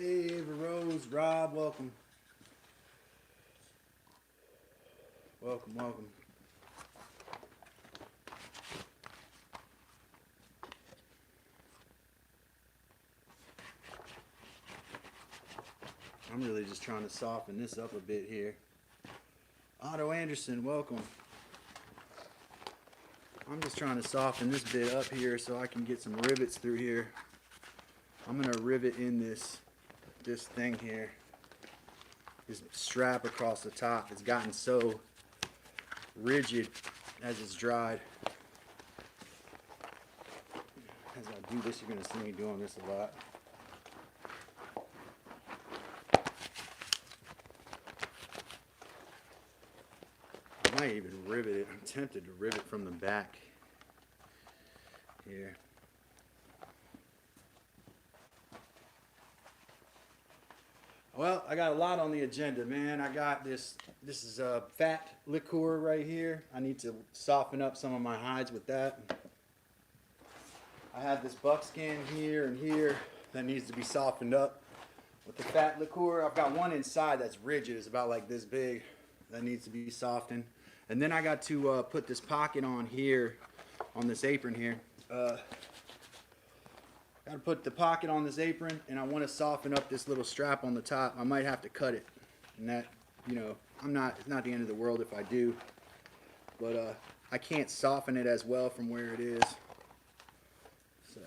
Hey, Rose, Rob, welcome. Welcome, welcome. I'm really just trying to soften this up a bit here. Otto Anderson, welcome. I'm just trying to soften this bit up here so I can get some rivets through here. I'm gonna rivet in this thing here. This strap across the top. It's gotten so rigid as it's dried. As I do this, you're gonna see me doing this a lot. I might even rivet it. I'm tempted to rivet from the back here. Well, I got a lot on the agenda, man. I got this is a Fatliquor right here. I need to soften up some of my hides with that. I have this buckskin here and here that needs to be softened up with the Fatliquor. I've got one inside that's rigid. It's about like this big. That needs to be softened. And then I got to put this pocket on here, on this apron here. Got to put the pocket on this apron, and I want to soften up this little strap on the top. I might have to cut it, and that, you know, it's not the end of the world if I do, but I can't soften it as well from where it is. So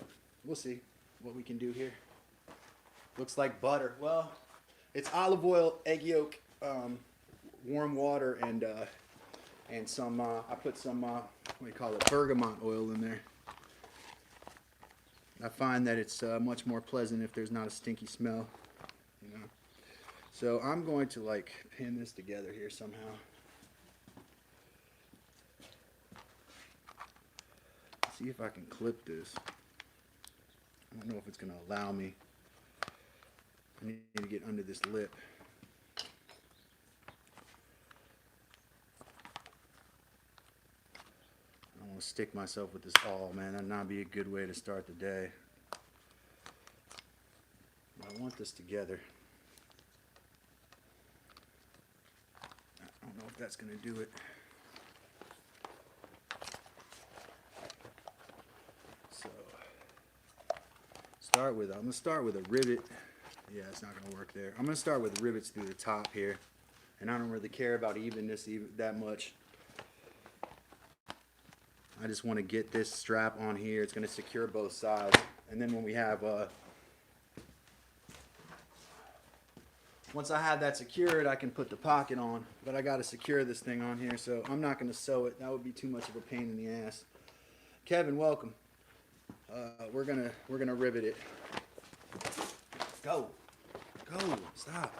we'll see what we can do here. Looks like butter. Well, it's olive oil, egg yolk, warm water, and some. I put some what do you call it? Bergamot oil in there. I find that it's much more pleasant if there's not a stinky smell, you know. So I'm going to like pin this together here somehow. See if I can clip this. I don't know if it's going to allow me. I need to get under this lip. I don't want to stick myself with this awl, man. That'd not be a good way to start the day. But I want this together. I don't know if that's going to do it. So, I'm going to start with a rivet. Yeah, it's not going to work there. I'm going to start with rivets through the top here. And I don't really care about evenness that much. I just want to get this strap on here. It's going to secure both sides. And then when we have, once I have that secured, I can put the pocket on. But I got to secure this thing on here, so I'm not going to sew it. That would be too much of a pain in the ass. Kevin, welcome. We're gonna rivet it. Go, stop.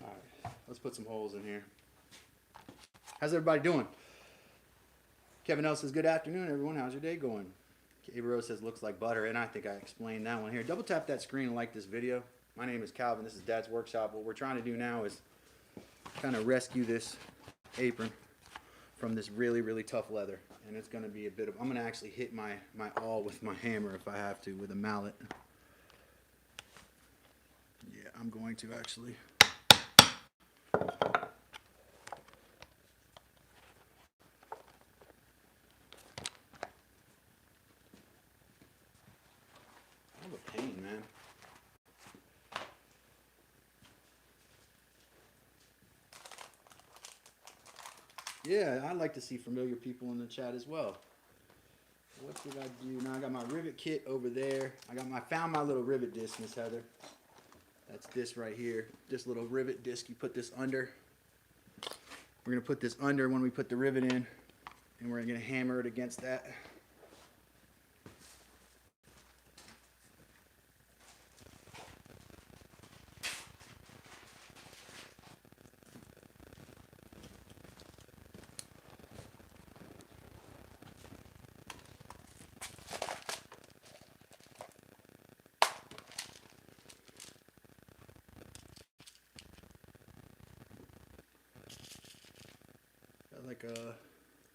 All right, let's put some holes in here. How's everybody doing? Kevin L says, good afternoon, everyone. How's your day going? Averro says, looks like butter, and I think I explained that one here. Double tap that screen and like this video. My name is Calvin. This is Dad's Workshop. What we're trying to do now is kind of rescue this apron from this really, really tough leather. And it's going to be a bit of, I'm going to actually hit my awl with my hammer if I have to, with a mallet. Yeah, I'm going to actually. A pain, man. Yeah, I'd like to see familiar people in the chat as well. What did I do? Now I got my rivet kit over there. I found my little rivet disc, Miss Heather. That's this right here. This little rivet disc, you put this under. We're gonna put this under when we put the rivet in, and we're gonna hammer it against that. like a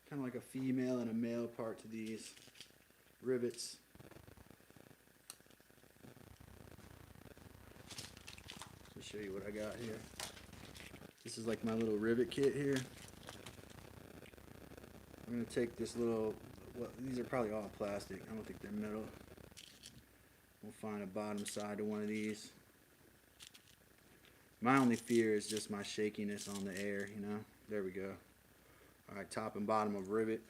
kind of like a female and a male part to these rivets. Let me show you what I got here. This is like my little rivet kit here. I'm gonna take this little, well, these are probably all plastic. I don't think they're metal. We'll find a bottom side to one of these. My only fear is just my shakiness on the air, you know. There we go. All right, top and bottom of rivet.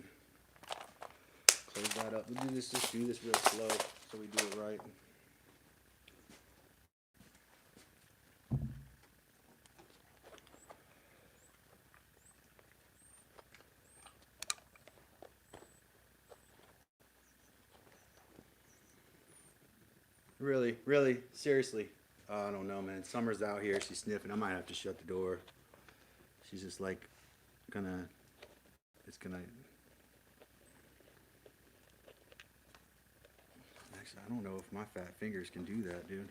Close that up. We'll do this, just do this real slow so we do it right. Really, seriously. I don't know, man. Summer's out here. She's sniffing. I might have to shut the door. She's just like it's gonna. Actually, I don't know if my fat fingers can do that, dude.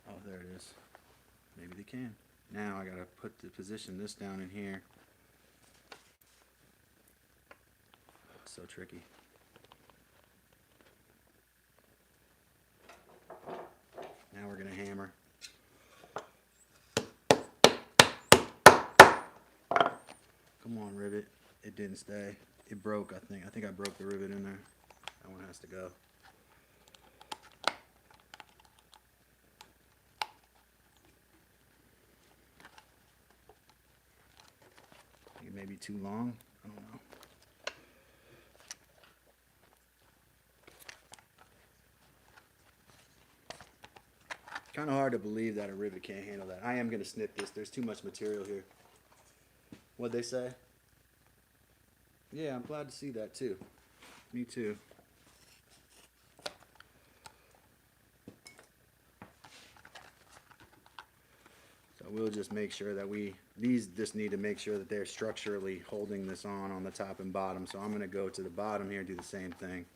Oh, there it is. Maybe they can. Now I gotta position this down in here. So tricky. Now we're gonna hammer. Come on, rivet. It didn't stay. It broke, I think. I think I broke the rivet in there. That one has to go. I think it may be too long. I don't know. Kind of hard to believe that a rivet can't handle that. I am going to snip this. There's too much material here. What'd they say? Yeah, I'm glad to see that too. Me too. So we'll just make sure that these just need to make sure that they're structurally holding this on the top and bottom. So I'm going to go to the bottom here and do the same thing.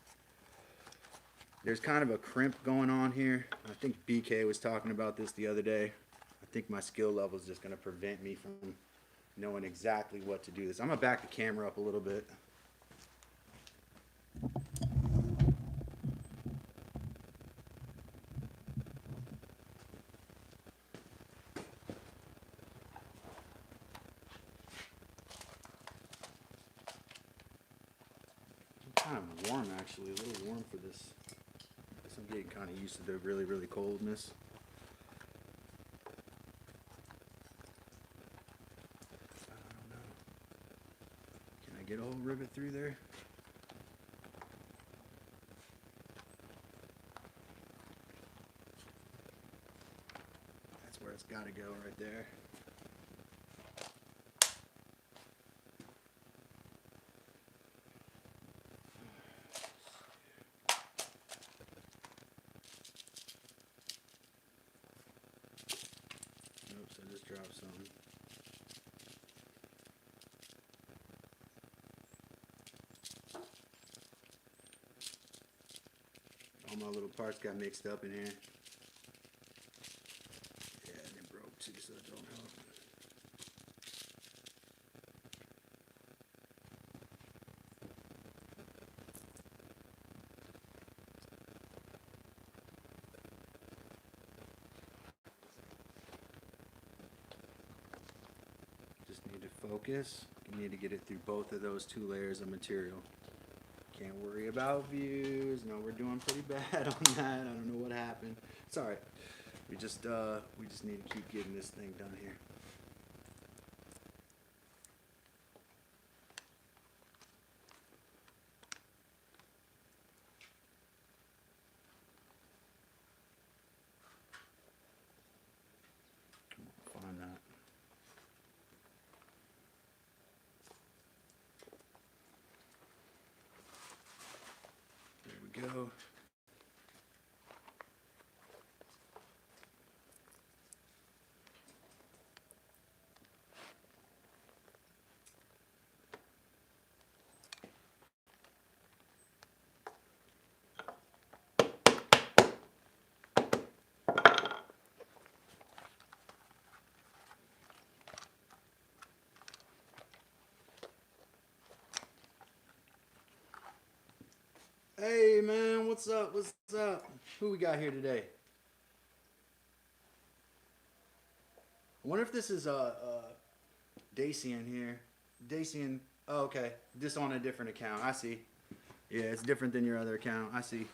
There's kind of a crimp going on here. I think BK was talking about this the other day. I think my skill level is just going to prevent me from knowing exactly what to do this. I'm going to back the camera up a little bit. Kind of warm, actually, a little warm for this. I'm getting kind of used to the really coldness. I don't know. Can I get a whole rivet through there? That's where it's got to go, right there. Oops, I just dropped something. All my little parts got mixed up in here. Yeah, and it broke too, so it don't help. Just need to focus. You need to get it through both of those two layers of material. Can't worry about views. No, we're doing pretty bad on that. I don't know what happened. It's all right. We just need to keep getting this thing done here. Find that. There we go. Hey man, what's up? What's up? Who we got here today? I wonder if this is Dacian here. Dacian. Oh, okay. This on a different account. I see. Yeah, it's different than your other account. I see.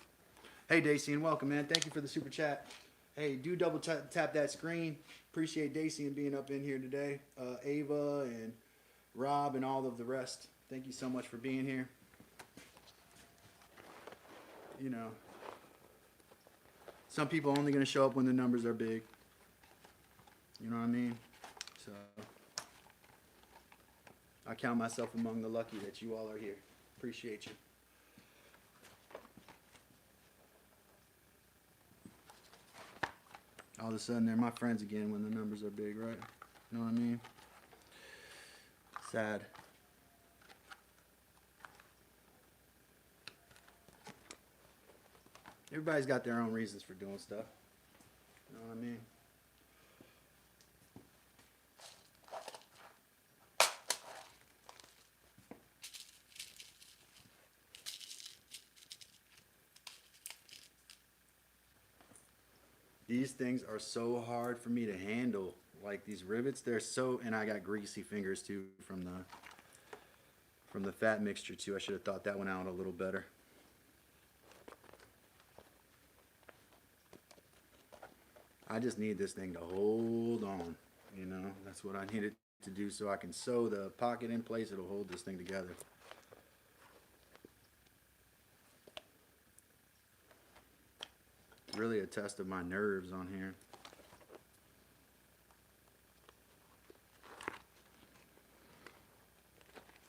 Hey Dacian, welcome man. Thank you for the super chat. Hey, do double tap that screen. Appreciate Dacian being up in here today. Ava and Rob and all of the rest. Thank you so much for being here. You know, some people only going to show up when the numbers are big. You know what I mean? So I count myself among the lucky that you all are here. Appreciate you. All of a sudden, they're my friends again when the numbers are big, right? You know what I mean? Sad. Everybody's got their own reasons for doing stuff. You know what I mean? These things are so hard for me to handle. Like these rivets, they're so, and I got greasy fingers too from the fat mixture too. I should have thought that one out a little better. I just need this thing to hold on, you know, that's what I need it to do so I can sew the pocket in place. It'll hold this thing together. Really a test of my nerves on here.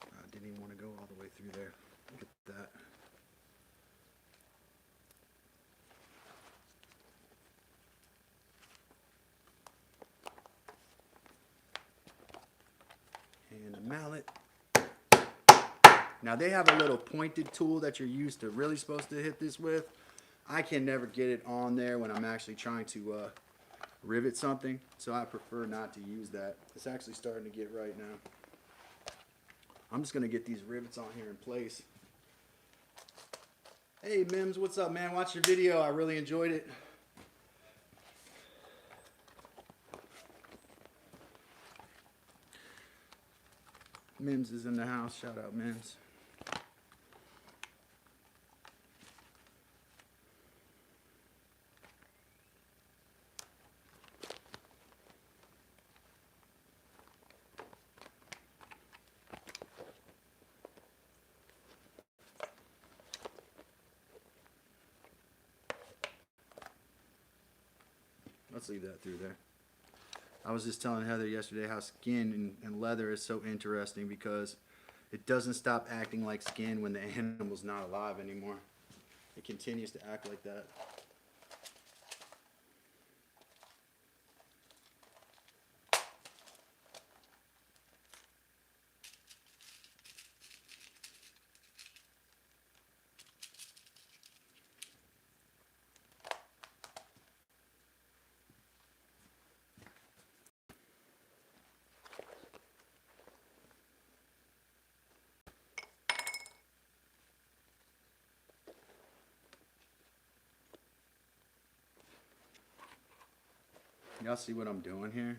I didn't even want to go all the way through there. Look at that. And a mallet. Now they have a little pointed tool that you're used to really supposed to hit this with. I can never get it on there when I'm actually trying to rivet something, so I prefer not to use that. It's actually starting to get right now. I'm just going to get these rivets on here in place. Hey Mims, what's up man? Watch your video. I really enjoyed it. Mims is in the house. Shout out Mims. Let's leave that through there. I was just telling Heather yesterday how skin and leather is so interesting because it doesn't stop acting like skin when the animal's not alive anymore. It continues to act like that. Y'all see what I'm doing here?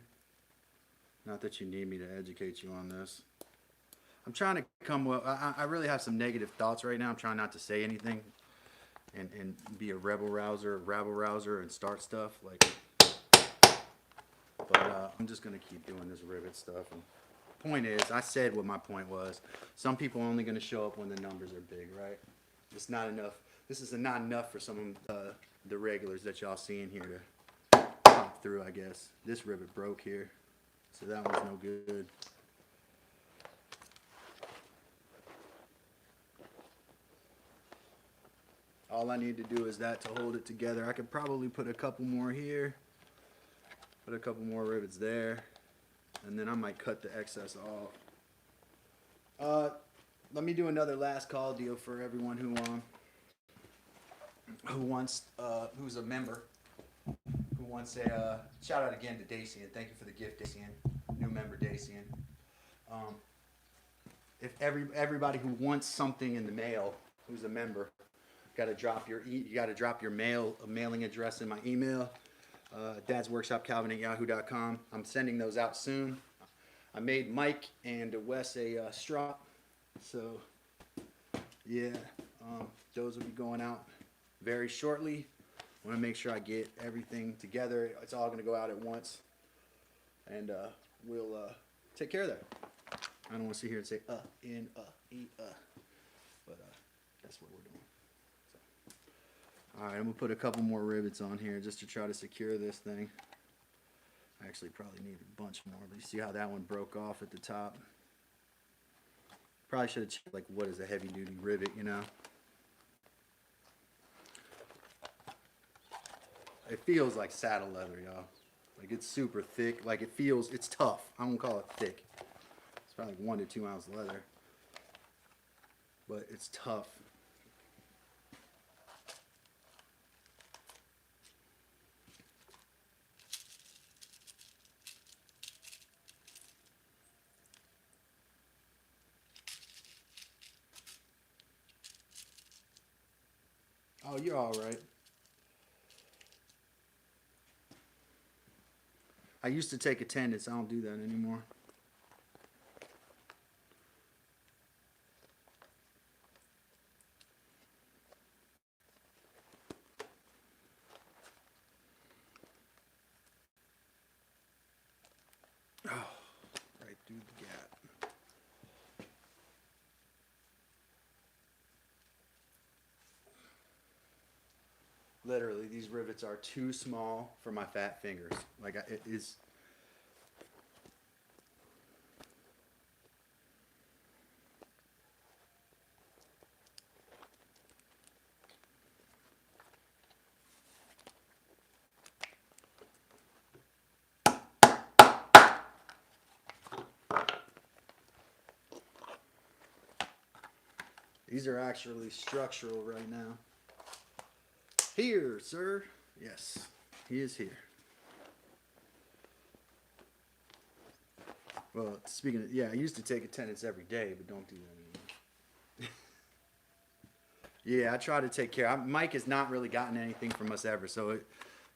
Not that you need me to educate you on this. I'm trying to come well. I really have some negative thoughts right now. I'm trying not to say anything and be a rabble rouser and start stuff like. But I'm just gonna keep doing this rivet stuff. And point is, I said what my point was. Some people are only gonna show up when the numbers are big, right? It's not enough. This is not enough for some of the regulars that y'all see in here to pop through, I guess. This rivet broke here, so that one's no good. All I need to do is that to hold it together. I could probably put a couple more here, put a couple more rivets there, and then I might cut the excess off. Let me do another last call deal for everyone who's a member. Who wants a shout out again to Dacian. Thank you for the gift, Dacian. New member, Dacian. If everybody who wants something in the mail, who's a member, got to drop your mailing address in my email. Dad's Workshop Calvin at yahoo.com. I'm sending those out soon. I made Mike and Wes a strop, so yeah, those will be going out very shortly. I want to make sure I get everything together. It's all going to go out at once, and we'll take care of that. I don't want to sit here and say but that's what we're doing. So. All right, I'm gonna put a couple more rivets on here just to try to secure this thing. I actually probably need a bunch more, but you see how that one broke off at the top? Probably should have checked, like, what is a heavy duty rivet, you know? It feels like saddle leather, y'all. Like, it's super thick. Like, it's tough. I won't call it thick. It's probably like 1 to 2 ounce leather. But it's tough. Oh, you're all right. I used to take attendance. I don't do that anymore. Oh, right through the gap. Literally, these rivets are too small for my fat fingers. Like, it is. These are actually structural right now. Here, sir. Yes, he is here. Well, speaking of, yeah, I used to take attendance every day, but don't do that anymore. Yeah, I try to take care. Mike has not really gotten anything from us ever, so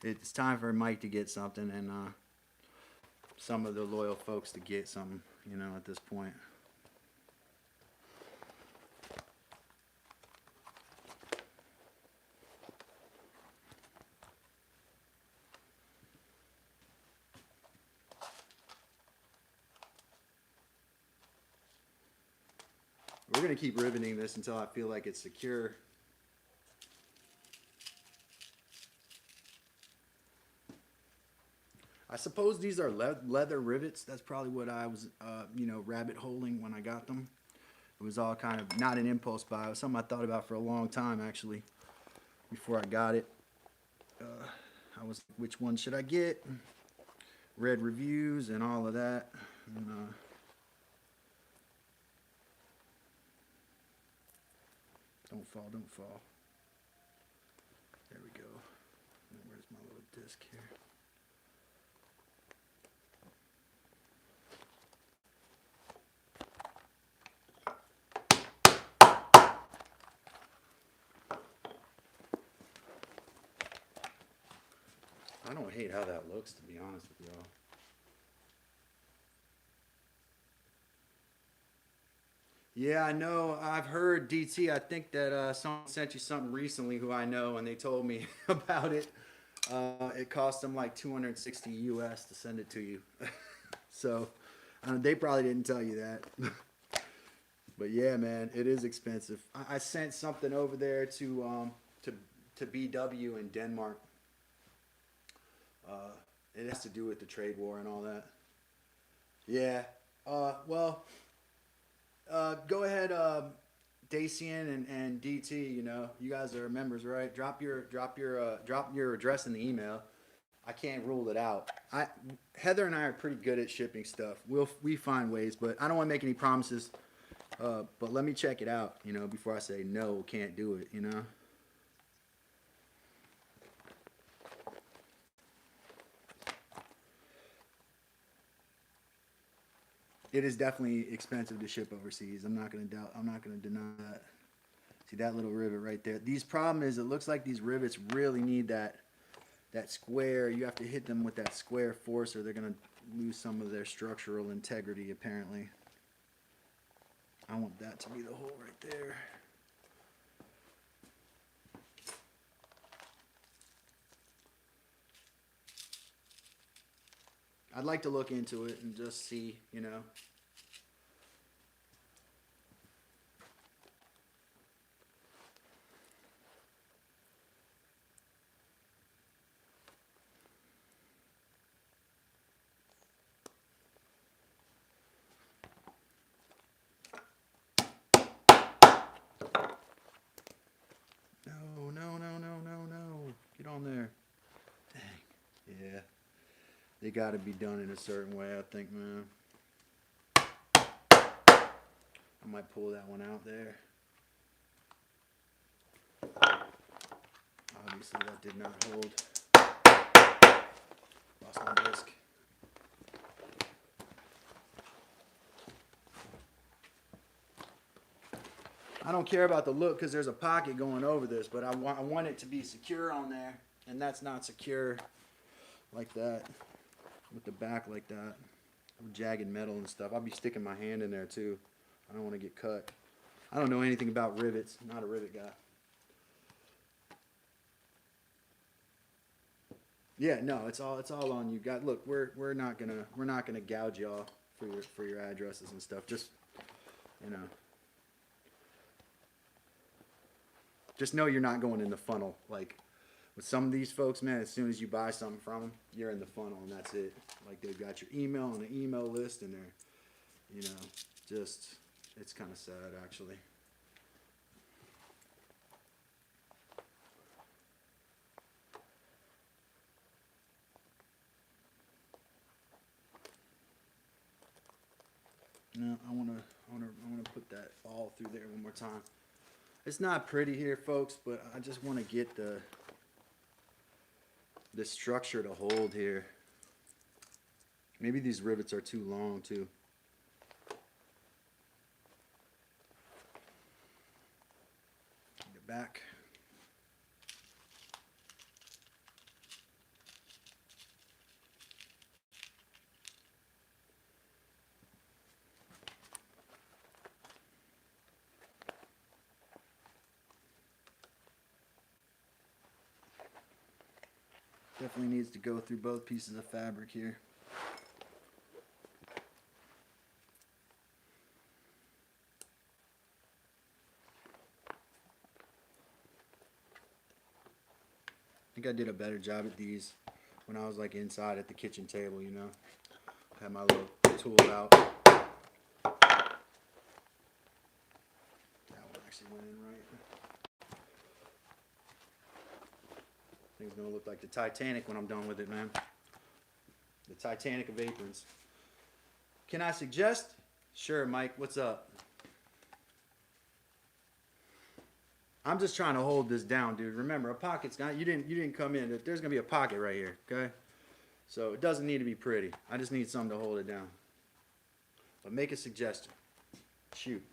it's time for Mike to get something, and some of the loyal folks to get something, you know, at this point. We're going to keep riveting this until I feel like it's secure. I suppose these are leather rivets. That's probably what I was, you know, rabbit holing when I got them. It was all kind of not an impulse buy. It was something I thought about for a long time, actually, before I got it. I was, which one should I get? Read reviews and all of that. And, don't fall, don't fall. There we go. Where's my little disc here? I don't hate how that looks, to be honest with y'all. Yeah, I know. I've heard, DT, I think that someone sent you something recently who I know, and they told me about it. It cost them like 260 US to send it to you. So they probably didn't tell you that. But yeah, man, it is expensive. I sent something over there to BW in Denmark. It has to do with the trade war and all that. Yeah. Well, go ahead, Dacian and DT. You know, you guys are members, right? Drop your address in the email. I can't rule it out. Heather and I are pretty good at shipping stuff. We find ways, but I don't want to make any promises. But let me check it out, you know, before I say no, can't do it, you know. It is definitely expensive to ship overseas. I'm not gonna deny that. See that little rivet right there? These problem is it looks like these rivets really need that square. You have to hit them with that square force or they're going to lose some of their structural integrity apparently. I want that to be the hole right there. I'd like to look into it and just see, you know. No, no, no, no, no, no. Get on there. Dang. Yeah. They got to be done in a certain way, I think, man. I might pull that one out there. Obviously, that did not hold. Lost my disc. I don't care about the look because there's a pocket going over this, but I want it to be secure on there, and that's not secure like that, with the back like that, with jagged metal and stuff. I'll be sticking my hand in there too. I don't want to get cut. I don't know anything about rivets. I'm not a rivet guy. Yeah, no, it's all on you. Look, we're not gonna gouge y'all for your addresses and stuff. Just, you know. Just know you're not going in the funnel. Like with some of these folks, man, as soon as you buy something from them, you're in the funnel and that's it. Like they've got your email on the email list and they're, you know, just, it's kind of sad actually. No, I wanna put that all through there one more time. It's not pretty here, folks, but I just want to get the structure to hold here. Maybe these rivets are too long too. Get back. Definitely needs to go through both pieces of fabric here. I think I did a better job at these when I was like inside at the kitchen table, you know. Had my little tools out. That one actually went in right. Thing's gonna look like the Titanic when I'm done with it, man. The Titanic of aprons. Can I suggest? Sure, Mike, what's up? I'm just trying to hold this down, dude. Remember, a pocket's not, you didn't come in. There's gonna be a pocket right here, okay? So it doesn't need to be pretty. I just need something to hold it down. But make a suggestion. Shoot.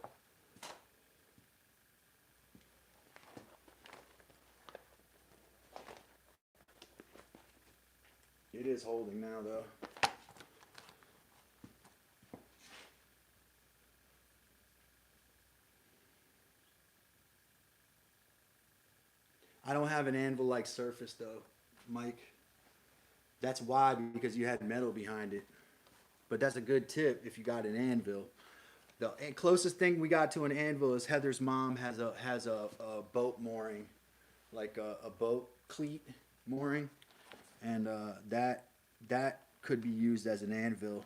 It is holding now, though. I don't have an anvil-like surface, though, Mike. That's why, because you had metal behind it. But that's a good tip if you got an anvil. The closest thing we got to an anvil is Heather's mom has a boat mooring, like a boat cleat mooring, and that could be used as an anvil.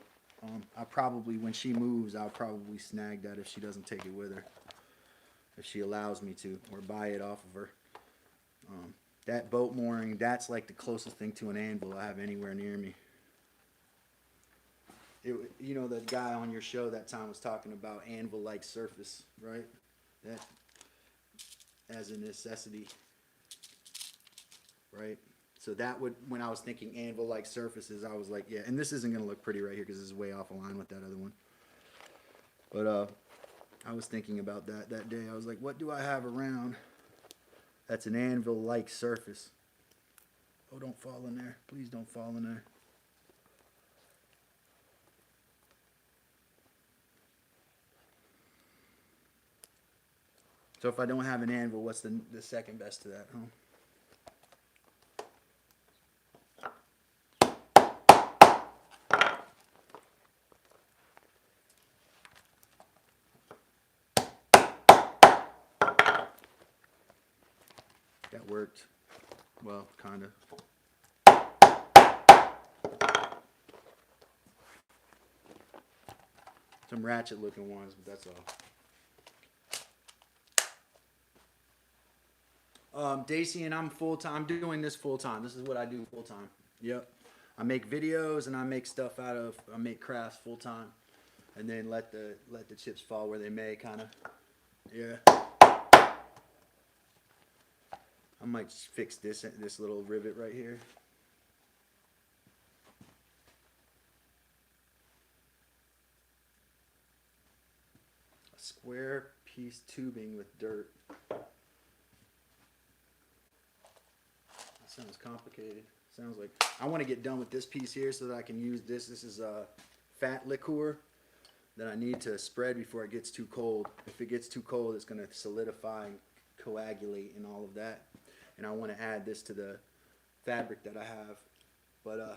I probably, when she moves, I'll probably snag that if she doesn't take it with her, if she allows me to, or buy it off of her. That boat mooring, that's like the closest thing to an anvil I have anywhere near me. You know, the guy on your show that time was talking about anvil-like surface, right? That as a necessity, right? So that would, when I was thinking anvil-like surfaces, I was like, yeah. And this isn't going to look pretty right here because this is way off a line with that other one. But I was thinking about that day. I was like, what do I have around that's an anvil-like surface? Oh, don't fall in there. Please don't fall in there. So if I don't have an anvil, what's the second best to that, huh? That worked. Well, kind of. Some ratchet looking ones, but that's all. Daisy and I'm full time. I'm doing this full time. This is what I do full time. Yep. I make videos and I make stuff I make crafts full time, and then let the chips fall where they may, kind of. Yeah. I might just fix this little rivet right here. A square piece tubing with dirt. That sounds complicated. Sounds like I want to get done with this piece here so that I can use this. This is a Fatliquor that I need to spread before it gets too cold. If it gets too cold, it's going to solidify and coagulate and all of that. And I want to add this to the fabric that I have. But I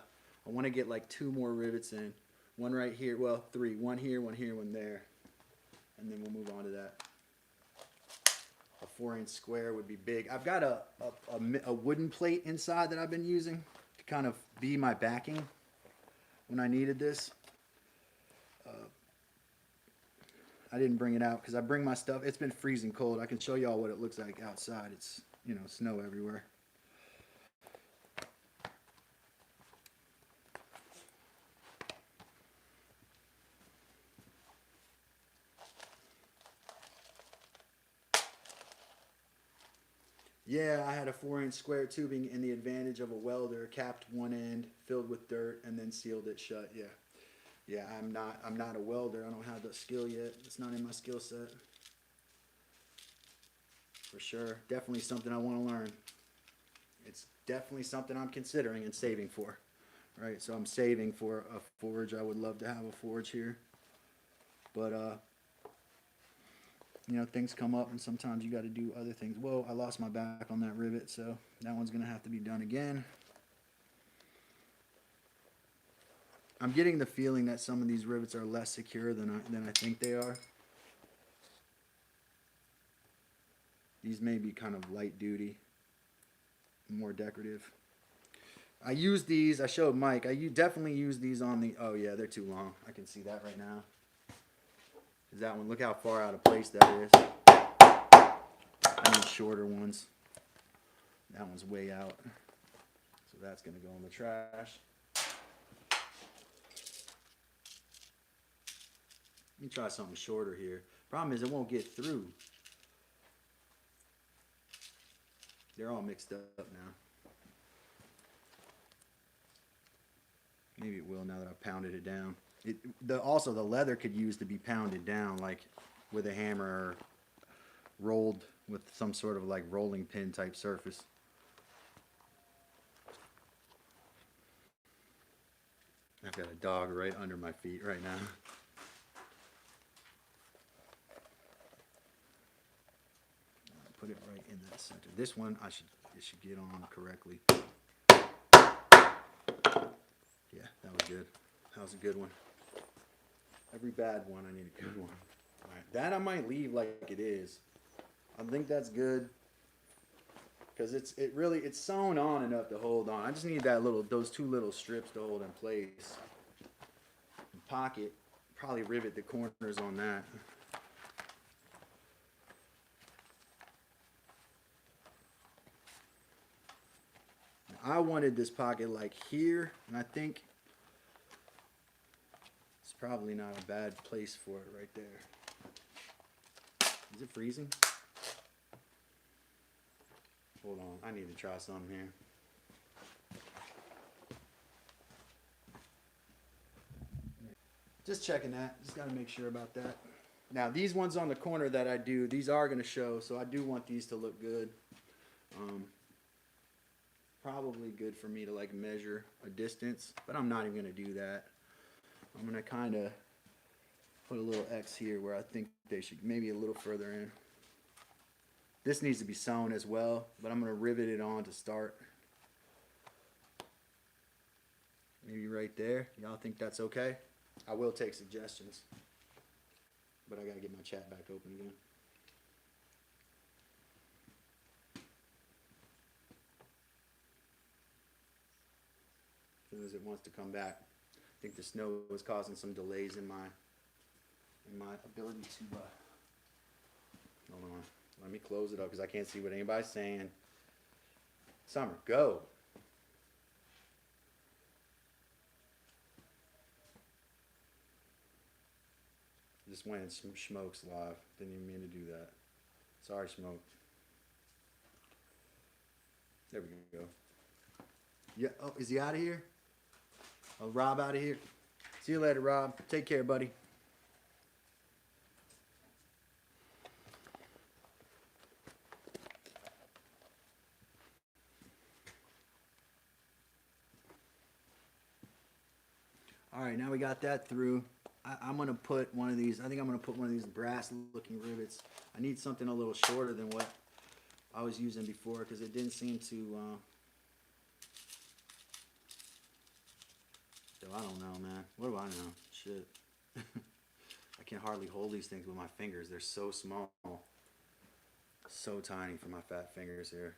want to get like 2 more rivets in. One right here, well, 3. One here, one here, one there. And then we'll move on to that. A 4-inch square would be big. I've got a wooden plate inside that I've been using to kind of be my backing when I needed this. I didn't bring it out because I bring my stuff. It's been freezing cold. I can show y'all what it looks like outside. It's, you know, snow everywhere. Yeah, I had a 4-inch square tubing, and the advantage of a welder, capped one end, filled with dirt, and then sealed it shut. Yeah. Yeah, I'm not a welder. I don't have the skill yet. It's not in my skill set. For sure. Definitely something I want to learn. It's definitely something I'm considering and saving for. Right? So I'm saving for a forge. I would love to have a forge here. But you know, things come up and sometimes you got to do other things. Whoa, I lost my back on that rivet, so that one's going to have to be done again. I'm getting the feeling that some of these rivets are less secure than I think they are. These may be kind of light duty, more decorative. I use these, I showed Mike, definitely use these on the, oh yeah, they're too long. I can see that right now. Is that one, look how far out of place that is. I need shorter ones. That one's way out. So that's going to go in the trash. Let me try something shorter here. Problem is it won't get through. They're all mixed up now. Maybe it will now that I've pounded it down. Also, the leather could use to be pounded down, like with a hammer or rolled with some sort of like rolling pin type surface. I've got a dog right under my feet right now. Put it right in that center. This one it should get on correctly. Yeah, that was good. That was a good one. Every bad one, I need a good one. All right, that I might leave like it is. I think that's good because it's sewn on enough to hold on. I just need those 2 little strips to hold in place. Pocket, probably rivet the corners on that. I wanted this pocket like here, and I think it's probably not a bad place for it right there. Is it freezing? Hold on, I need to try something here. Just checking that. Just got to make sure about that. Now these ones on the corner that I do, these are going to show, so I do want these to look good. Probably good for me to like measure a distance, but I'm not even going to do that. I'm going to kind of put a little X here where I think they should, maybe a little further in. This needs to be sewn as well, but I'm going to rivet it on to start. Maybe right there. Y'all think that's okay? I will take suggestions, but I got to get my chat back open again. As soon as it wants to come back. I think the snow is causing some delays in my ability to hold on. Let me close it up because I can't see what anybody's saying. Summer, go. Just went and Smoke's live. Didn't even mean to do that. Sorry, Smoke. There we go. Yeah. Oh, is he out of here? Oh, Rob out of here. See you later, Rob. Take care, buddy. All right, now we got that through. I'm going to put one of these, I think I'm going to put one of these brass looking rivets. I need something a little shorter than what I was using before because it didn't seem to, so I don't know, man. What do I know? Shit. I can hardly hold these things with my fingers. They're so small. So tiny for my fat fingers here.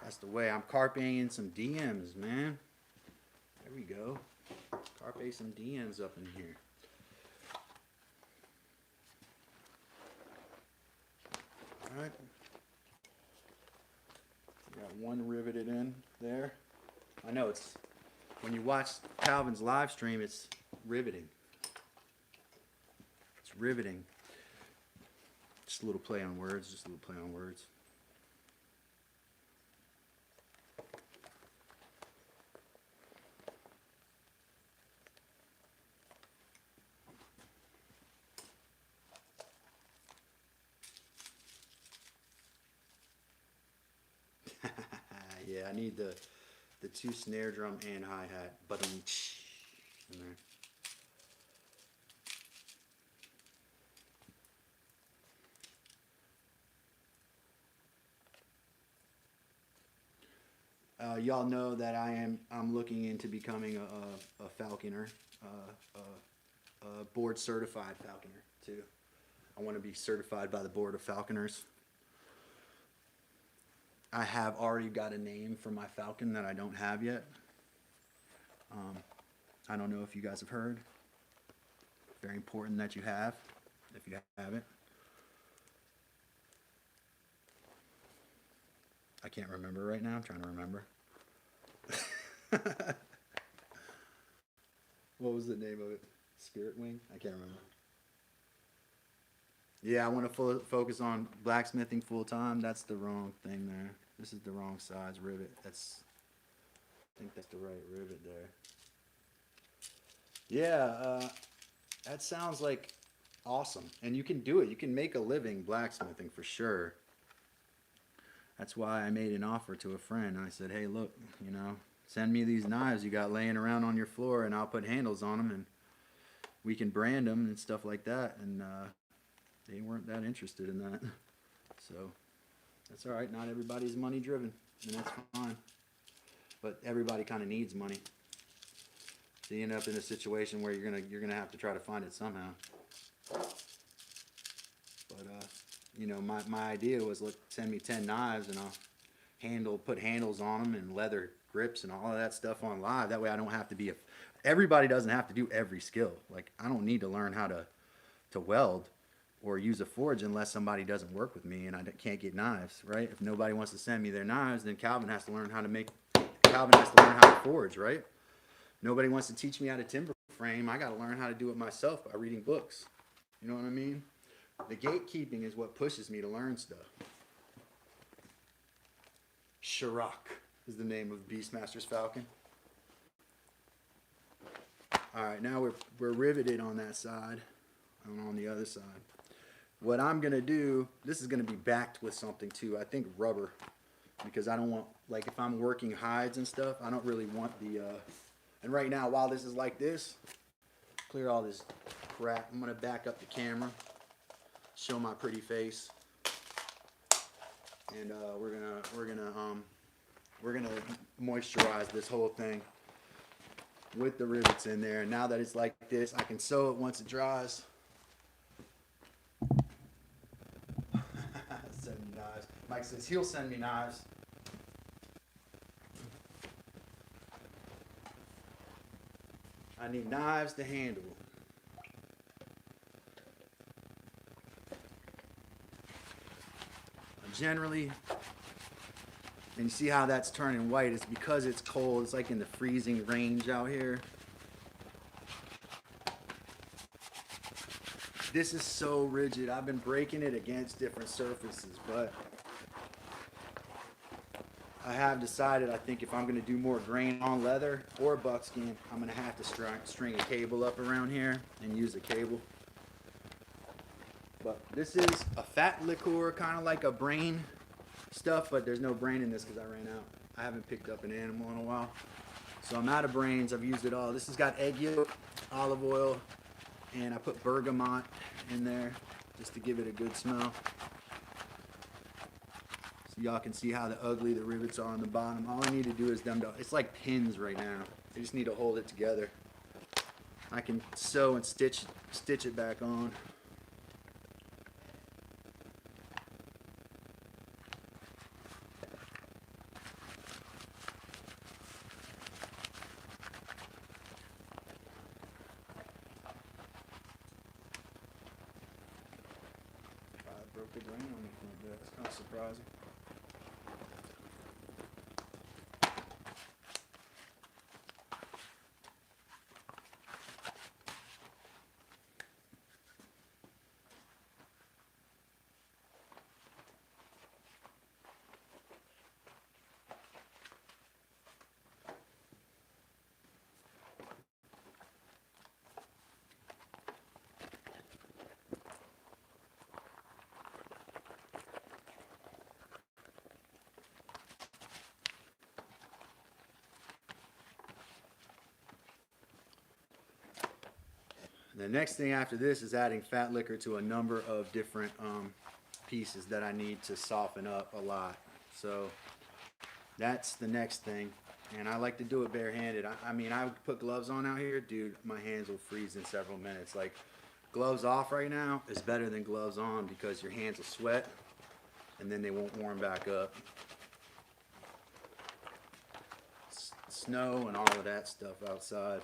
That's the way. I'm carping some DMs, man. There we go. Carpe some DMs up in here. All right. Got one riveted in there. I know it's, when you watch Calvin's live stream, it's riveting. It's riveting. Just a little play on words, just a little play on words. Yeah, I need the two snare drum and hi-hat button in there. Y'all know that I'm looking into becoming a falconer, a board certified falconer too. I want to be certified by the board of falconers. I have already got a name for my falcon that I don't have yet. I don't know if you guys have heard. Very important that you have, if you haven't. I can't remember right now. I'm trying to remember. What was the name of it? Spirit Wing? I can't remember. Yeah, I want to focus on blacksmithing full time. That's the wrong thing there. This is the wrong size rivet. I think that's the right rivet there. Yeah, that sounds like awesome. And you can do it. You can make a living blacksmithing for sure. That's why I made an offer to a friend. I said, hey, look, you know, send me these knives you got laying around on your floor and I'll put handles on them and we can brand them and stuff like that. And they weren't that interested in that. So that's all right. Not everybody's money driven, and that's fine. But everybody kind of needs money. So you end up in a situation where you're gonna have to try to find it somehow. But you know, my idea was, look, send me 10 knives and I'll put handles on them and leather grips and all of that stuff on live. That way I don't have to be everybody doesn't have to do every skill. Like I don't need to learn how to weld or use a forge unless somebody doesn't work with me and I can't get knives, right? If nobody wants to send me their knives, then Calvin has to learn how to forge, right? Nobody wants to teach me how to timber frame. I got to learn how to do it myself by reading books. You know what I mean? The gatekeeping is what pushes me to learn stuff. Chirac is the name of Beastmaster's Falcon. All right, now we're riveted on that side and on the other side. What I'm gonna do, this is gonna be backed with something too. I think rubber, because I don't want, like if I'm working hides and stuff, I don't really want the, and right now while this is like this, clear all this crap. I'm gonna back up the camera, show my pretty face, and we're gonna moisturize this whole thing with the rivets in there. And now that it's like this, I can sew it once it dries. Send me knives. Mike says he'll send me knives. I need knives to handle. Generally, and you see how that's turning white, it's because it's cold. It's like in the freezing range out here. This is so rigid. I've been breaking it against different surfaces, but I have decided, I think if I'm going to do more grain on leather or buckskin, I'm going to have to string a cable up around here and use a cable. But this is a Fatliquor, kind of like a brain stuff, but there's no brain in this because I ran out. I haven't picked up an animal in a while. So I'm out of brains. I've used it all. This has got egg yolk, olive oil, and I put bergamot in there just to give it a good smell. So y'all can see how ugly the rivets are on the bottom. All I need to do is it's like pins right now. I just need to hold it together. I can sew and stitch it back on. Broke the grain on me for a bit. It's kind of surprising. The next thing after this is adding Fatliquor to a number of different pieces that I need to soften up a lot. So that's the next thing. And I like to do it barehanded. I mean, I would put gloves on out here. Dude, my hands will freeze in several minutes. Like, gloves off right now is better than gloves on because your hands will sweat and then they won't warm back up. Snow and all of that stuff outside.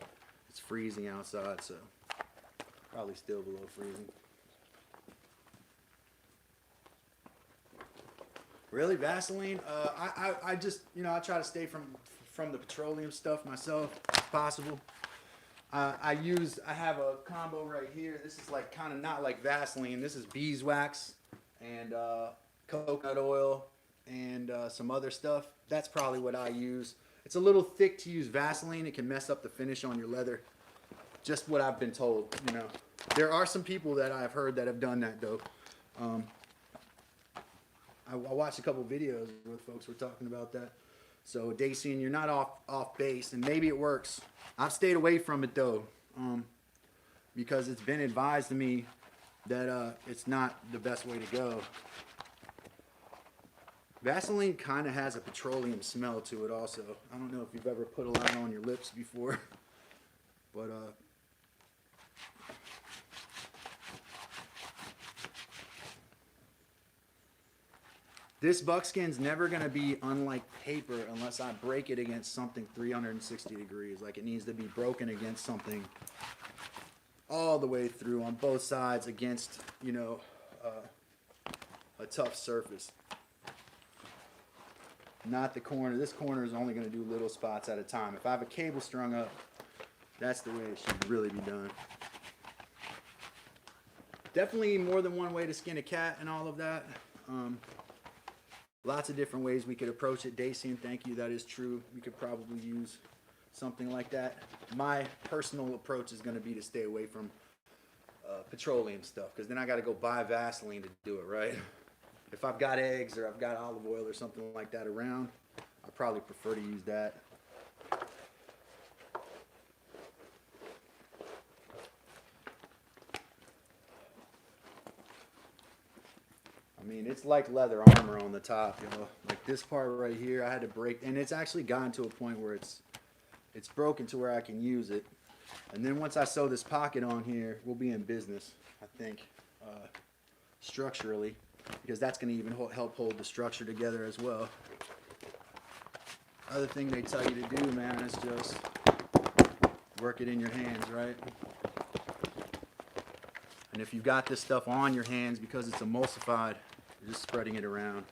It's freezing outside, so probably still below freezing. Really, Vaseline? I just, I try to stay from the petroleum stuff myself if possible. I have a combo right here. This is like kind of not like Vaseline. This is beeswax and coconut oil and some other stuff. That's probably what I use. It's a little thick to use Vaseline. It can mess up the finish on your leather. Just what I've been told, There are some people that I've heard that have done that though. I watched a couple videos where folks were talking about that. So Dacian, you're not off base, and maybe it works. I've stayed away from it though, because it's been advised to me that it's not the best way to go. Vaseline kind of has a petroleum smell to it also. I don't know if you've ever put a lot on your lips before, but This buckskin's never gonna be unlike paper unless I break it against something 360 degrees. Like it needs to be broken against something all the way through on both sides against, you know, a tough surface. Not the corner. This corner is only gonna do little spots at a time. If I have a cable strung up, that's the way it should really be done. Definitely more than one way to skin a cat and all of that. Lots of different ways we could approach it. Dacian, thank you, that is true. We could probably use something like that. My personal approach is going to be to stay away from petroleum stuff, because then I got to go buy Vaseline to do it, right? If I've got eggs or I've got olive oil or something like that around, I probably prefer to use that. I mean, it's like leather armor on the top, you know. Like this part right here, I had to break, and it's actually gotten to a point where it's broken to where I can use it. And then once I sew this pocket on here, we'll be in business, I think, structurally, because that's going to even help hold the structure together as well. Other thing they tell you to do, man, is just work it in your hands, right? And if you've got this stuff on your hands because it's emulsified, you're just spreading it around.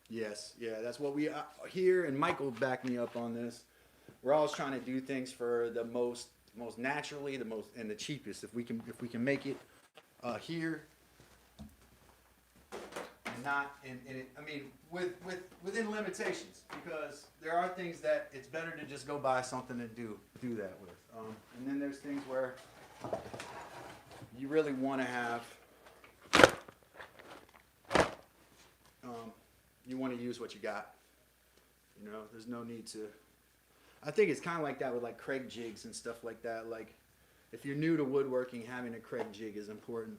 Yes, yeah, that's what we here, and Michael backed me up on this. We're always trying to do things for the most naturally, the most and the cheapest. If we can make it here, and not in it. I mean, within limitations, because there are things that it's better to just go buy something and do that with. And then there's things where you really want to have. You want to use what you got. You know, there's no need to. I think it's kind of like that with like Craig jigs and stuff like that. Like, if you're new to woodworking, having a Craig jig is important.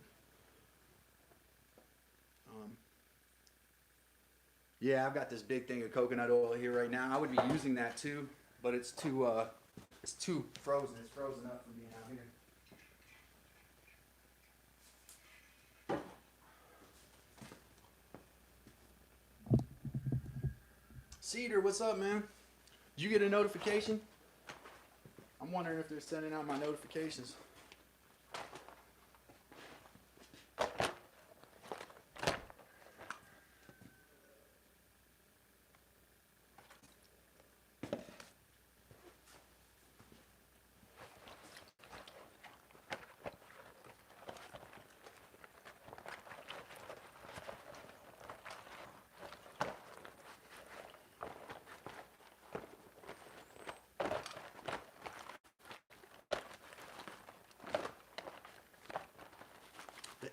Yeah, I've got this big thing of coconut oil here right now. I would be using that too, but it's too frozen. It's frozen up for me out here. Cedar, what's up, man? Did you get a notification? I'm wondering if they're sending out my notifications.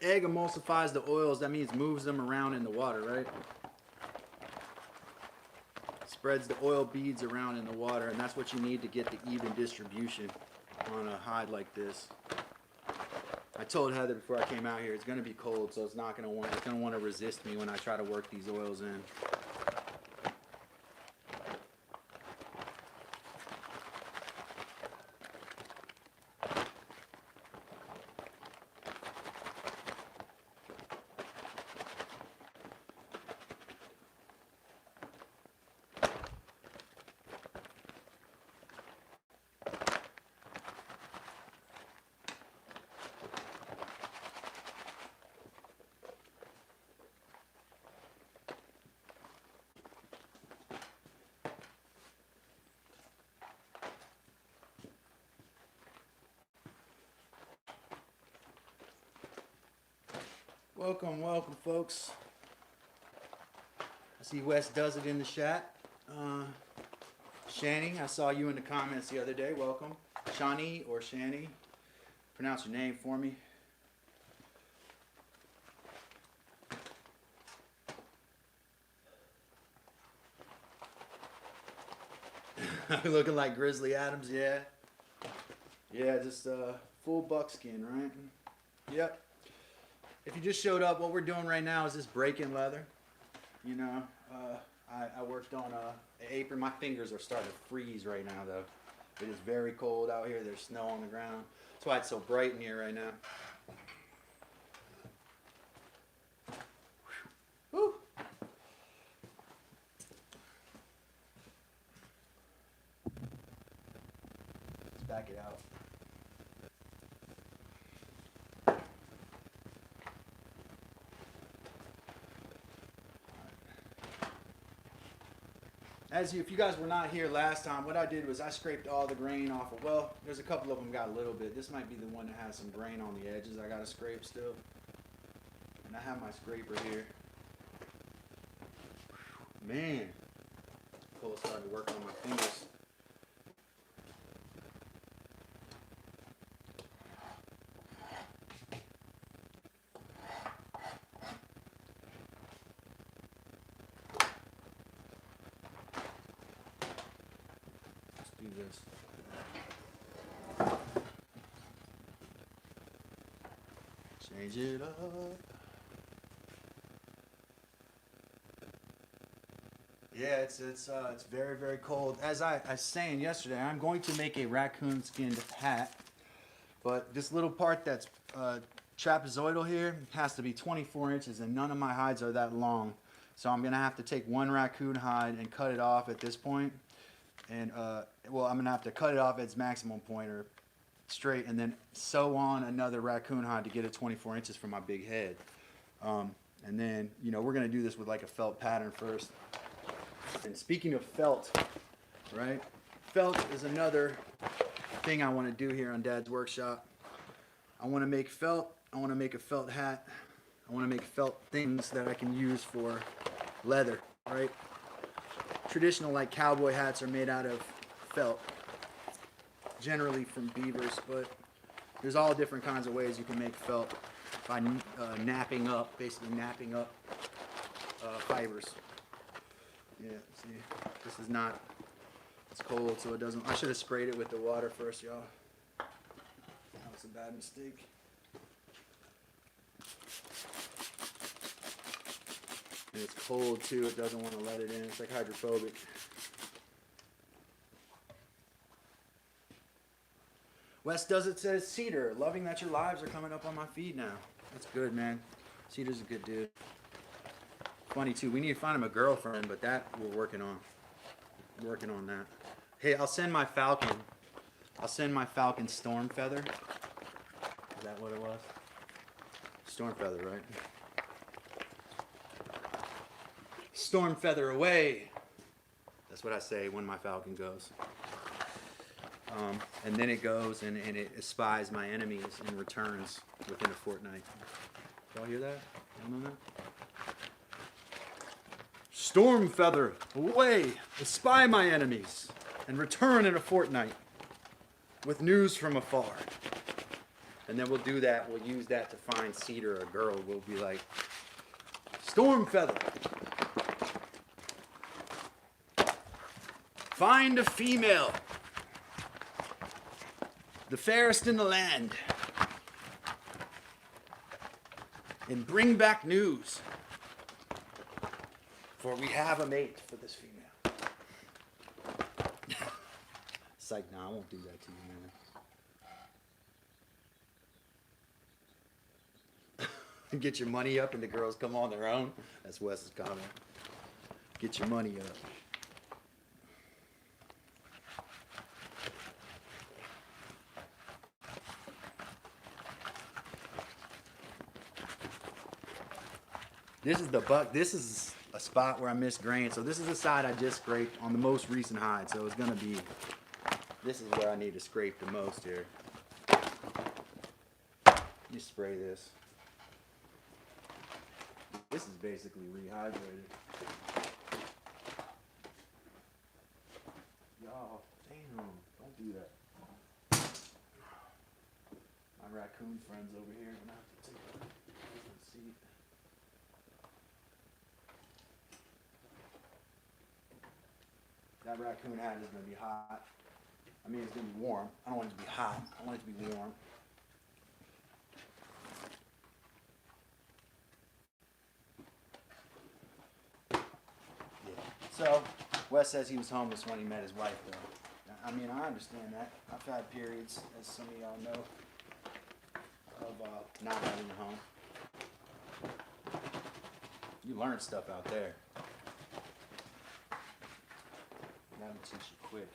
The egg emulsifies the oils. That means moves them around in the water, right? Spreads the oil beads around in the water, and that's what you need to get the even distribution on a hide like this. I told Heather before I came out here, it's going to be cold, so it's going to want to resist me when I try to work these oils in. Welcome, folks. I see Wes does it in the chat. Shani, I saw you in the comments the other day. Welcome. Shani or Shani. Pronounce your name for me. Looking like Grizzly Adams, yeah. Yeah, just full buckskin, right? Yep. If you just showed up, what we're doing right now is just breaking leather. You know, I worked on an apron. My fingers are starting to freeze right now, though. It is very cold out here. There's snow on the ground. That's why it's so bright in here right now. Whew. Let's back it out. If you guys were not here last time, what I did was I scraped all the grain off of, well, there's a couple of them got a little bit. This might be the one that has some grain on the edges I got to scrape still. And I have my scraper here. Man, cool, starting to work on my fingers. This. Change it up. Yeah, it's very, very cold. As I was saying yesterday, I'm going to make a raccoon skinned hat, but this little part that's trapezoidal here has to be 24 inches, and none of my hides are that long. So I'm gonna have to take one raccoon hide and cut it off at this point. And well, I'm gonna have to cut it off at its maximum point or straight, and then sew on another raccoon hide to get it 24 inches for my big head. And then, you know, we're gonna do this with like a felt pattern first. And speaking of felt, right? Felt is another thing I want to do here on Dad's workshop. I want to make felt. I want to make a felt hat. I want to make felt things that I can use for leather, right? Traditional like cowboy hats are made out of felt, generally from beavers, but there's all different kinds of ways you can make felt by napping up, basically napping up fibers. Yeah, see, this is not, it's cold, so it doesn't, I should have sprayed it with the water first, y'all. That was a bad mistake. And it's cold too, it doesn't want to let it in, it's like hydrophobic. Wes does it says Cedar, loving that your lives are coming up on my feed now. That's good, man. Cedar's a good dude. Funny too, we need to find him a girlfriend, but that we're working on. Working on that. Hey, I'll send my falcon. I'll send my falcon Storm Feather. Is that what it was? Storm Feather, right? Storm Feather away. That's what I say when my falcon goes. And then it goes and it espies my enemies and returns within a fortnight. Y'all hear that? Y'all know that? Storm Feather, away, espy my enemies, and return in a fortnight with news from afar. And then we'll do that, we'll use that to find Cedar, a girl. We'll be like, Storm Feather, find a female, the fairest in the land, and bring back news. For we have a mate for this female. It's like, nah, I won't do that to you, man. Get your money up and the girls come on their own. That's Wes's comment. Get your money up. This is the buck. This is a spot where I missed grain. So this is the side I just scraped on the most recent hide. So it's gonna be, this is where I need to scrape the most here. You spray this. This is basically rehydrated. Y'all, damn, don't do that. My raccoon friends over here are gonna have to take a different seat. That raccoon hat is going to be hot. I mean, it's going to be warm. I don't want it to be hot. I want it to be warm. Yeah. So, Wes says he was homeless when he met his wife, though. I mean, I understand that. I've had periods, as some of y'all know, of not having a home. You learn stuff out there. That'll teach you quick.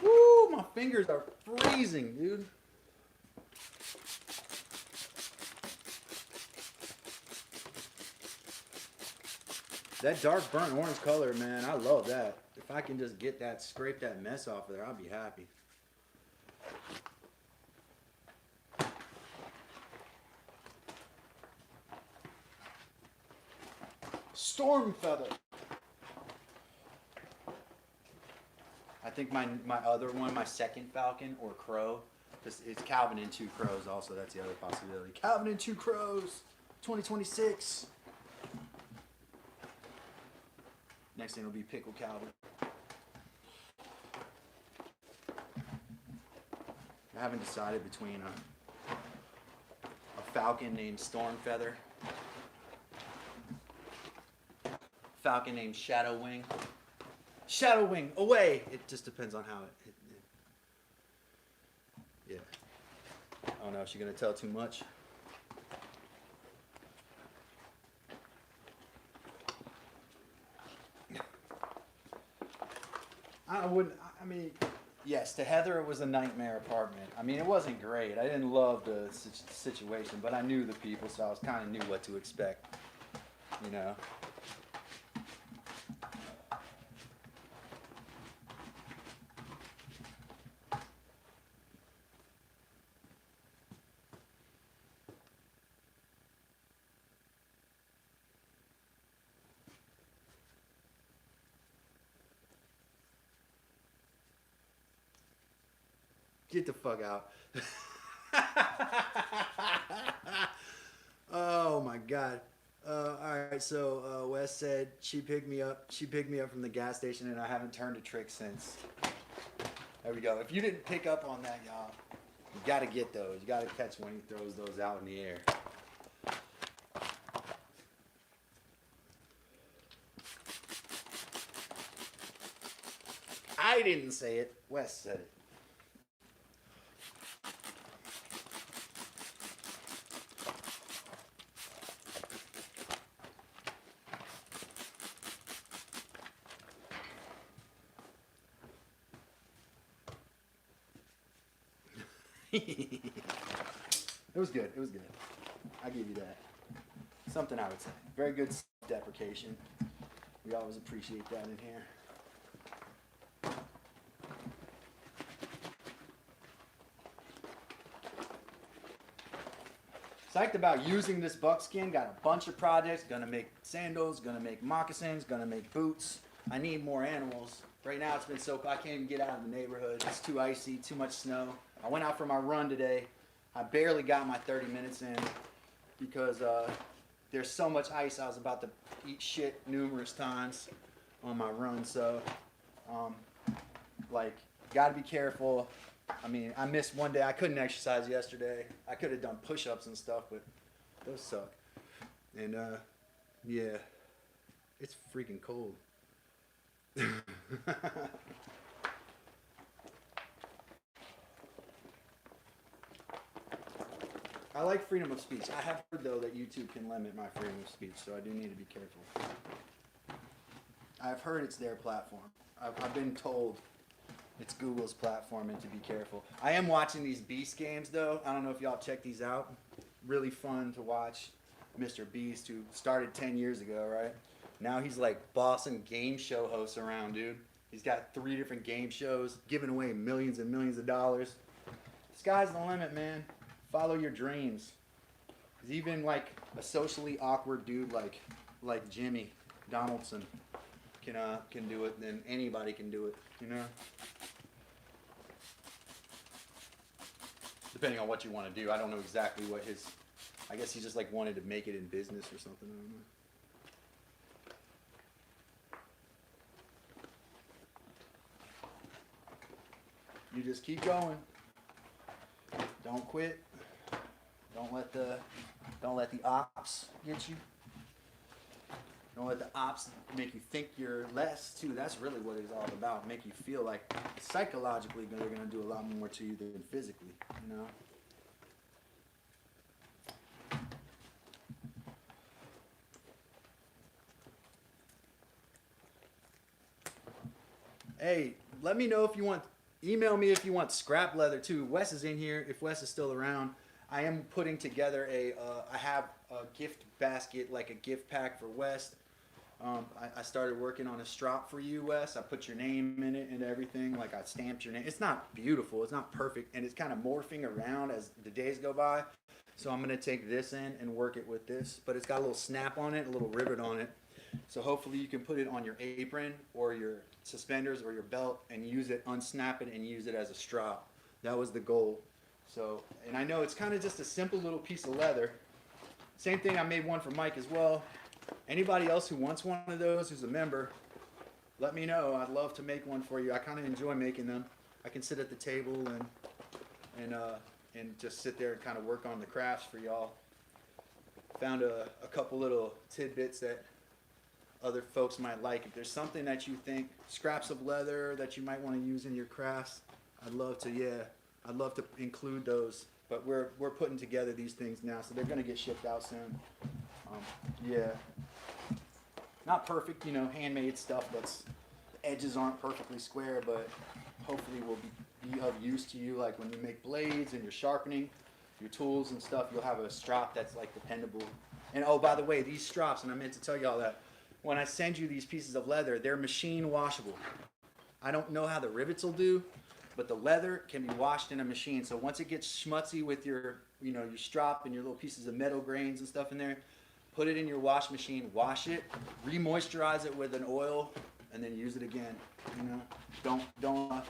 Woo! My fingers are freezing, dude. That dark burnt orange color, man, I love that. If I can just get that, scrape that mess off of there, I'll be happy. Storm feather. I think my other one, my second falcon or crow, it's Calvin and two crows also. That's the other possibility. Calvin and two crows, 2026. Next thing will be Pickle Calvin. I haven't decided between a falcon named Stormfeather, falcon named Shadowwing. Shadowwing, away! It just depends on how it yeah. I don't know, is she gonna tell too much? I mean, yes, to Heather it was a nightmare apartment. I mean, it wasn't great. I didn't love the situation, but I knew the people, so I was kind of knew what to expect, you know. Get the fuck out. Oh my god. All right, so Wes said she picked me up. She picked me up from the gas station, and I haven't turned a trick since. There we go. If you didn't pick up on that, y'all, you got to get those. You got to catch when he throws those out in the air. I didn't say it. Wes said it. It was good. It was good. I give you that. Something I would say. Very good deprecation. We always appreciate that in here. Psyched about using this buckskin. Got a bunch of projects. Gonna make sandals. Gonna make moccasins. Gonna make boots. I need more animals. Right now it's been so cold. I can't even get out of the neighborhood. It's too icy. Too much snow. I went out for my run today. I barely got my 30 minutes in because there's so much ice. I was about to eat shit numerous times on my run. So, like, gotta be careful. I mean, I missed one day. I couldn't exercise yesterday. I could have done push-ups and stuff, but those suck. And yeah, it's freaking cold. I like freedom of speech. I have heard, though, that YouTube can limit my freedom of speech, so I do need to be careful. I've heard it's their platform. I've been told it's Google's platform and to be careful. I am watching these Beast games, though. I don't know if y'all check these out. Really fun to watch Mr. Beast, who started 10 years ago, right? Now he's like bossing game show hosts around, dude. He's got 3 different game shows, giving away millions and millions of dollars. Sky's the limit, man. Follow your dreams. Because even like a socially awkward dude like Jimmy Donaldson can do it, then anybody can do it, you know? Depending on what you want to do. I don't know exactly what his, I guess he just like wanted to make it in business or something, I don't know. You just keep going. Don't quit. Don't let the ops get you. Don't let the ops make you think you're less too. That's really what it's all about. Make you feel like psychologically they're gonna do a lot more to you than physically, you know? Hey, let me know if you want, email me if you want scrap leather too. Wes is in here, if Wes is still around. I am putting together I have a gift basket, like a gift pack for Wes. I started working on a strop for you, Wes. I put your name in it and everything. Like I stamped your name. It's not beautiful. It's not perfect. And it's kind of morphing around as the days go by. So I'm going to take this in and work it with this. But it's got a little snap on it, a little rivet on it. So hopefully you can put it on your apron or your suspenders or your belt and use it, unsnap it, and use it as a strop. That was the goal. So, and I know it's kind of just a simple little piece of leather. Same thing, I made one for Mike as well. Anybody else who wants one of those, who's a member, let me know. I'd love to make one for you. I kind of enjoy making them. I can sit at the table and just sit there and kind of work on the crafts for y'all. Found a couple little tidbits that other folks might like. If there's something that you think, scraps of leather that you might want to use in your crafts, I'd love to include those. But we're putting together these things now, so they're going to get shipped out soon. Yeah, not perfect, you know, handmade stuff that's, the edges aren't perfectly square, but hopefully will be of use to you. Like when you make blades and you're sharpening your tools and stuff, you'll have a strop that's like dependable. And oh, by the way, these strops, and I meant to tell y'all that, when I send you these pieces of leather, they're machine washable. I don't know how the rivets will do, but the leather can be washed in a machine. So once it gets schmutzy with your, you know, your strop and your little pieces of metal grains and stuff in there, put it in your wash machine, wash it, re-moisturize it with an oil, and then use it again. You know, don't.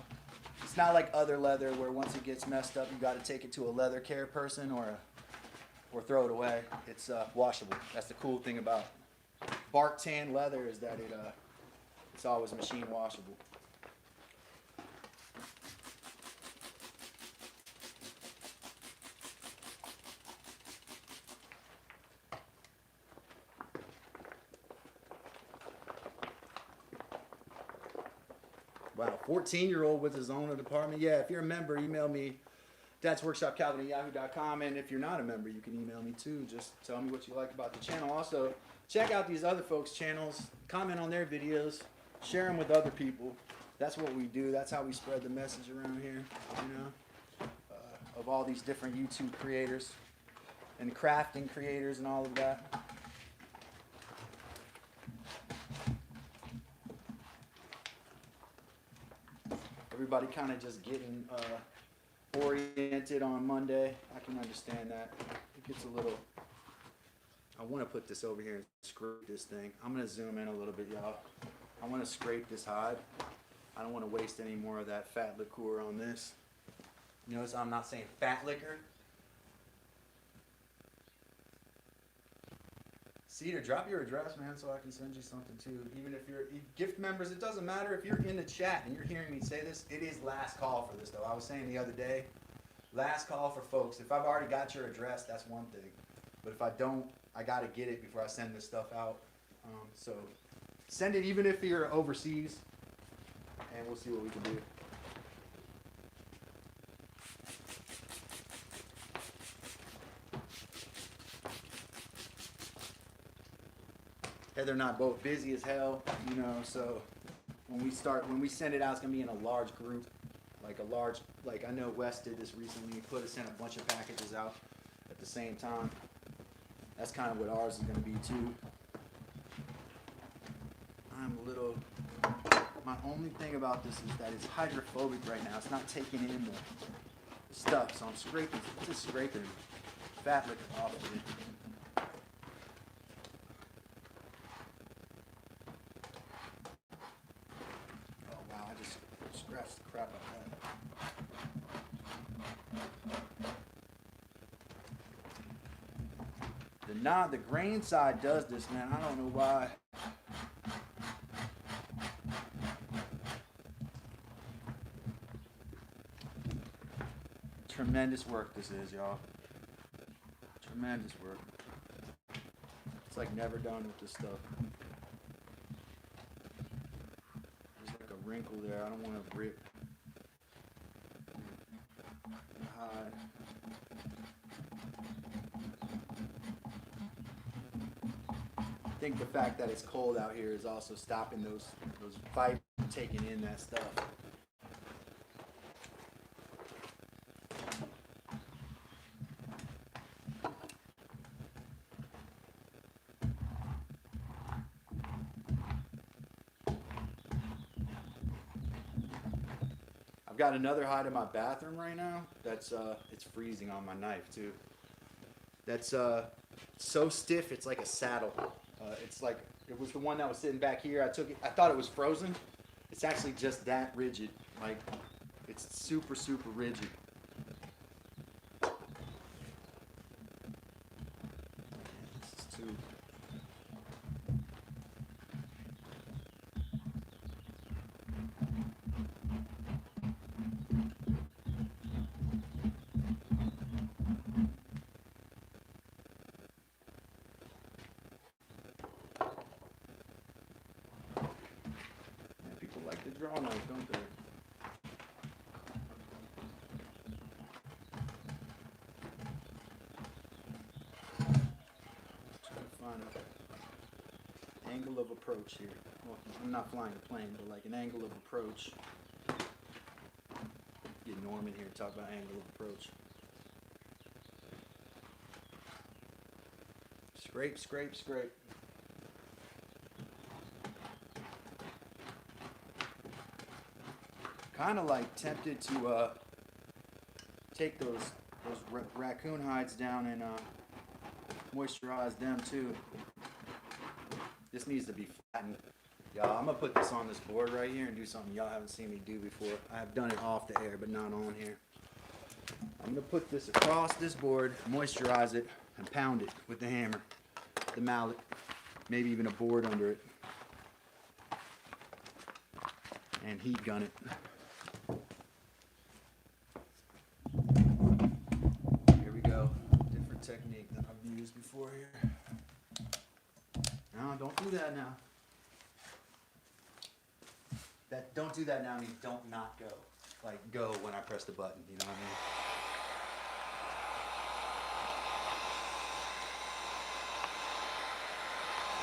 It's not like other leather where once it gets messed up, you got to take it to a leather care person or throw it away. It's washable. That's the cool thing about bark tan leather, is that it's always machine washable. Wow, 14-year-old with his own apartment. Yeah, if you're a member, email me, dadsworkshopcalvin@yahoo.com. And if you're not a member, you can email me too. Just tell me what you like about the channel. Also, check out these other folks' channels. Comment on their videos. Share them with other people. That's what we do. That's how we spread the message around here, you know, of all these different YouTube creators and crafting creators and all of that. Everybody kind of just getting oriented on Monday. I can understand that. It gets a little... I want to put this over here and scrape this thing. I'm going to zoom in a little bit, y'all. I want to scrape this hide. I don't want to waste any more of that Fatliquor on this. Notice I'm not saying Fatliquor. Seetin, drop your address, man, so I can send you something too. Even if you're gift members, it doesn't matter if you're in the chat and you're hearing me say this. It is last call for this, though. I was saying the other day, last call for folks. If I've already got your address, that's one thing. But if I don't, I got to get it before I send this stuff out. So send it even if you're overseas, and we'll see what we can do. Heather and I both busy as hell, you know, so when we send it out, it's gonna be in a large group, like I know Wes did this recently. He sent a bunch of packages out at the same time. That's kind of what ours is gonna be too. My only thing about this is that it's hydrophobic right now. It's not taking in the stuff, so I'm just scraping Fatliquor off of it. Scratch the crap out of that. The grain side does this, man. I don't know why. Tremendous work this is, y'all. Tremendous work. It's like never done with this stuff. There's like a wrinkle there. I don't want to rip the hide. I think the fact that it's cold out here is also stopping those fibers from taking in that stuff. I've got another hide in my bathroom right now. That's it's freezing on my knife too. That's so stiff it's like a saddle. It's like it was the one that was sitting back here. I took it. I thought it was frozen. It's actually just that rigid. Like it's super rigid. This is too. Like the draw knife, don't they? Trying to find an angle of approach here. Well, I'm not flying a plane, but like an angle of approach. Get Norman here to talk about angle of approach. Scrape, scrape, scrape. Kind of like tempted to take those raccoon hides down and moisturize them too. This needs to be flattened. Y'all, I'm gonna put this on this board right here and do something y'all haven't seen me do before. I've done it off the air, but not on here. I'm gonna put this across this board, moisturize it, and pound it with the hammer, the mallet, maybe even a board under it, and heat gun it. Technique that I've used before here. No, don't do that now. That don't do that now means don't not go. Like go when I press the button, you know what I mean?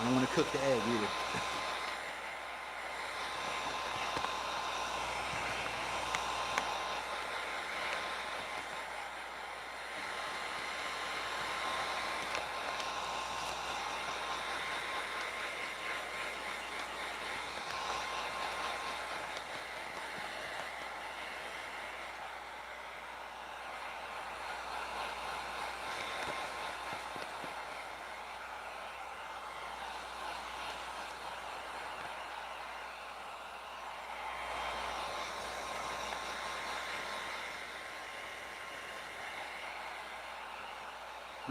I don't want to cook the egg either.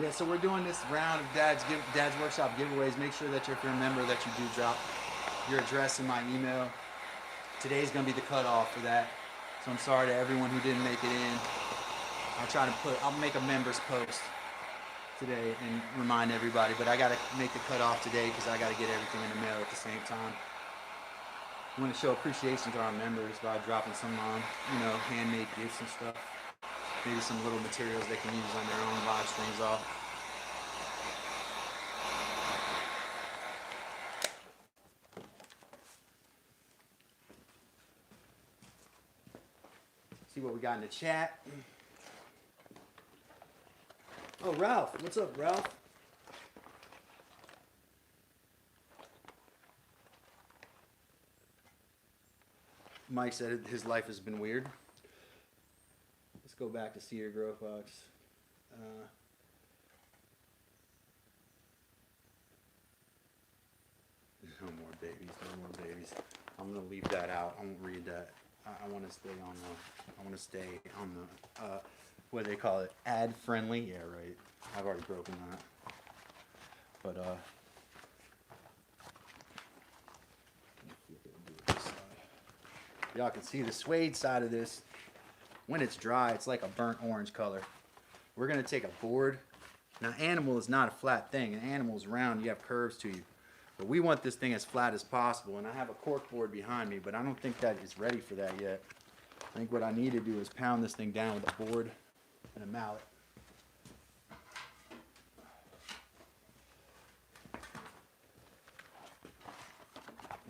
Yeah, so we're doing this round of Dad's Workshop giveaways. Make sure that if you're a member that you do drop your address in my email. Today's gonna be the cutoff for that. So I'm sorry to everyone who didn't make it in. I'll make a members post today and remind everybody, but I gotta make the cutoff today because I gotta get everything in the mail at the same time. I want to show appreciation to our members by dropping some handmade gifts and stuff. Maybe some little materials they can use on their own live streams off. See what we got in the chat. Oh, Ralph. What's up, Ralph? Mike said his life has been weird. Let's go back to Cedar Grove Box. No more babies, no more babies. I'm gonna leave that out. I won't read that. I want to stay on the. I want to stay on the. What do they call it? Ad friendly. Yeah, right. I've already broken that. But y'all can see the suede side of this. When it's dry, it's like a burnt orange color. We're gonna take a board Now, animal is not a flat thing. An animal is round. You have curves to you. But we want this thing as flat as possible. And I have a cork board behind me, but I don't think that is ready for that yet. I think what I need to do is pound this thing down with a board and a mallet.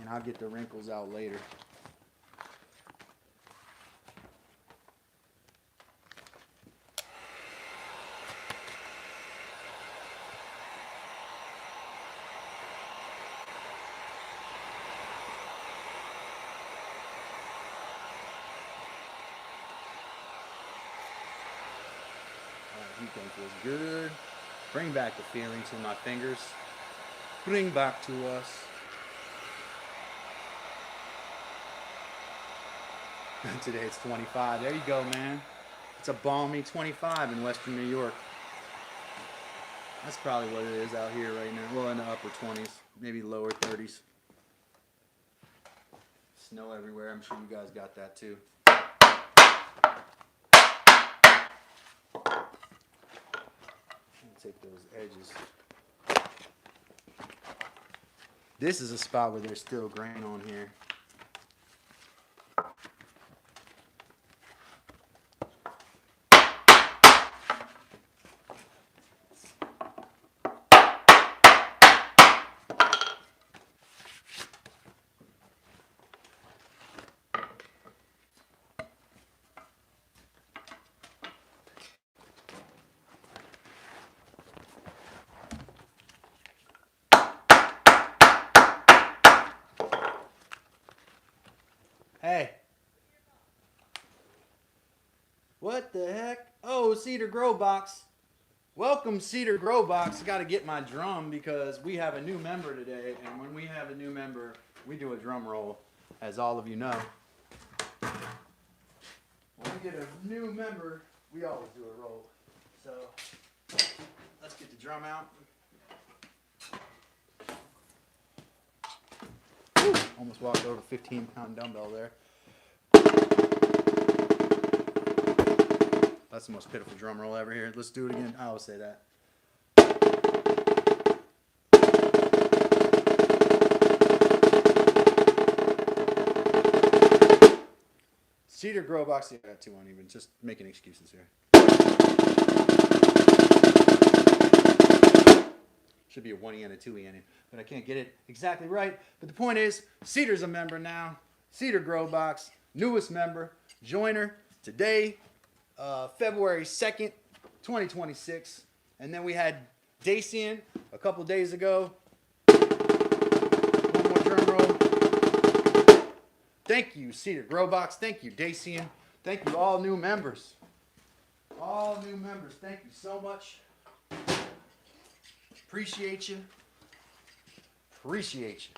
And I'll get the wrinkles out later. Heat gun feels good. Bring back the feelings in my fingers. Bring back to us. Today it's 25. There you go, man. It's a balmy 25 in Western New York. That's probably what it is out here right now. Well, in the upper 20s, maybe lower 30s. Snow everywhere. I'm sure you guys got that too. Take those edges. This is a spot where there's still grain on here. Hey. What the heck? Oh, Cedar Grow Box. Welcome, Cedar Grow Box. I got to get my drum because we have a new member today. And when we have a new member, we do a drum roll, as all of you know. When we get a new member, we always do a roll. So, let's get the drum out. Woo, almost walked over a 15-pound dumbbell there. That's the most pitiful drum roll ever here. Let's do it again. I always say that. Cedar Grow Box. Yeah, I got 2 uneven. Just making excuses here. Should be a 1E and a 2E in it, but I can't get it exactly right. But the point is, Cedar's a member now. Cedar Grow Box, newest member, joiner today, February 2nd, 2026. And then we had Dacian a couple days ago. One more drum roll. Thank you, Cedar Grow Box. Thank you, Dacian. Thank you, all new members. All new members, thank you so much. Appreciate you. Appreciate you.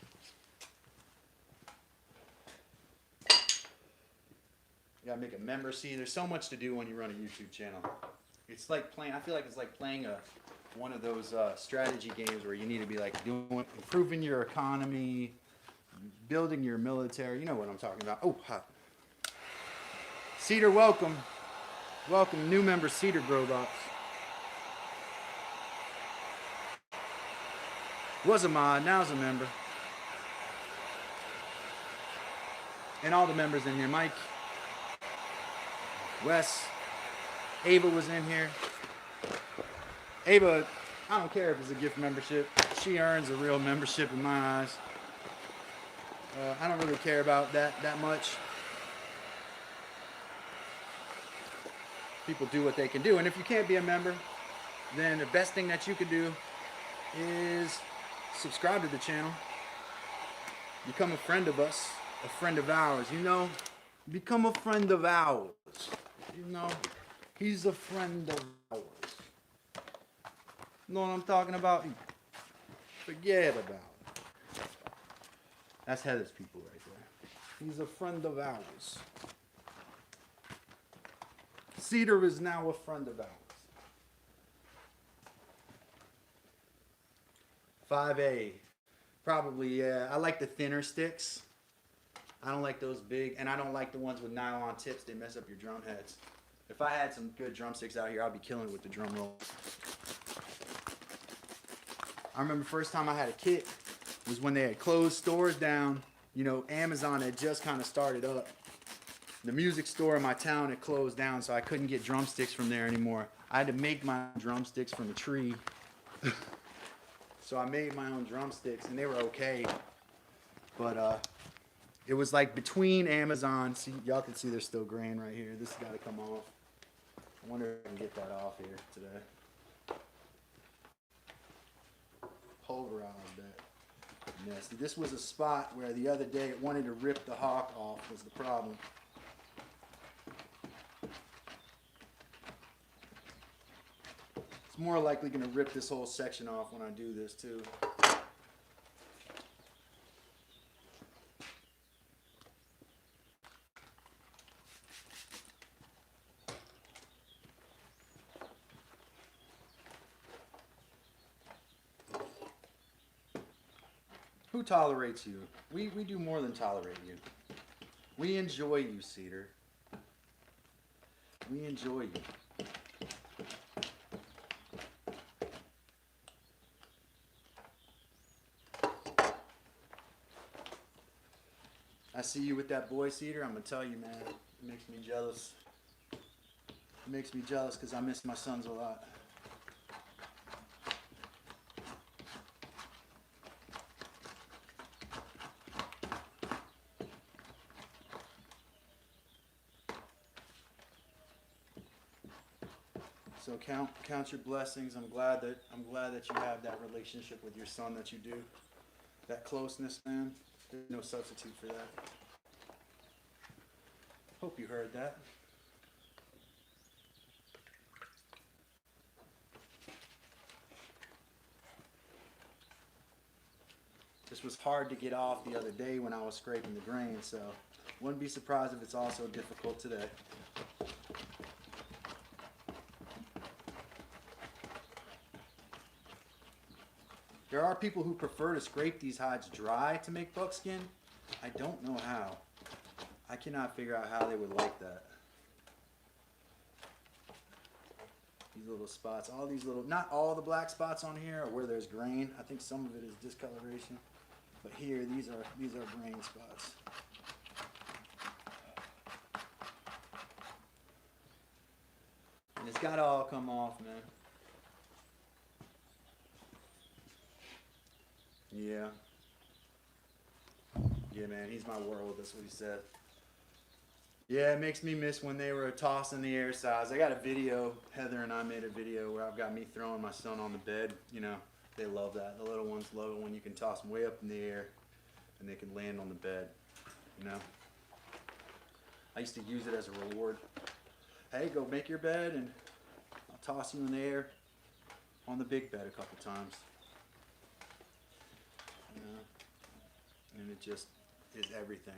You gotta make a member. See, there's so much to do when you run a YouTube channel. It's like playing, I feel like it's like playing one of those strategy games where you need to be like improving your economy, building your military. You know what I'm talking about. Oh, hot. Cedar, welcome. Welcome, new member, Cedar Grow Box. Was a mod, now's a member. And all the members in here, Mike, Wes, Ava was in here. Ava, I don't care if it's a gift membership. She earns a real membership in my eyes. I don't really care about that much. People do what they can do. And if you can't be a member, then the best thing that you could do is subscribe to the channel. Become a friend of us, a friend of ours. You know, become a friend of ours. You know, he's a friend of ours. You know what I'm talking about? Forget about it. That's Heather's people right there. He's a friend of ours. Cedar is now a friend of ours. 5A. Probably, yeah. I like the thinner sticks. I don't like those big, and I don't like the ones with nylon tips. They mess up your drum heads. If I had some good drumsticks out here, I'd be killing it with the drum roll. I remember first time I had a kit was when they had closed stores down. You know, Amazon had just kind of started up. The music store in my town had closed down, so I couldn't get drumsticks from there anymore. I had to make my drumsticks from a tree. So I made my own drumsticks, and they were okay. But it was like between Amazon. See, y'all can see they're still graying right here. This has got to come off. I wonder if I can get that off here today. Pulverized that. Nasty. This was a spot where the other day it wanted to rip the hawk off was the problem. It's more likely going to rip this whole section off when I do this too. Who tolerates you? We do more than tolerate you. We enjoy you, Cedar. We enjoy you. I see you with that boy, Cedar. I'm going to tell you, man, it makes me jealous. It makes me jealous because I miss my sons a lot. So count your blessings. I'm glad that you have that relationship with your son that you do. That closeness, man. There's no substitute for that. Hope you heard that. This was hard to get off the other day when I was scraping the grain, so wouldn't be surprised if it's also difficult today. There are people who prefer to scrape these hides dry to make buckskin. I don't know how. I cannot figure out how they would like that. These little spots, all these little, not all the black spots on here are where there's grain. I think some of it is discoloration. But here, these are grain spots. And it's got to all come off, man. Yeah. Yeah, man, he's my world. That's what he said. Yeah, it makes me miss when they were tossing the air size. I got a video, Heather and I made a video where I've got me throwing my son on the bed. You know, they love that. The little ones love it when you can toss them way up in the air and they can land on the bed, you know. I used to use it as a reward. Hey, go make your bed and I'll toss you in the air on the big bed a couple times. You know, and it just is everything.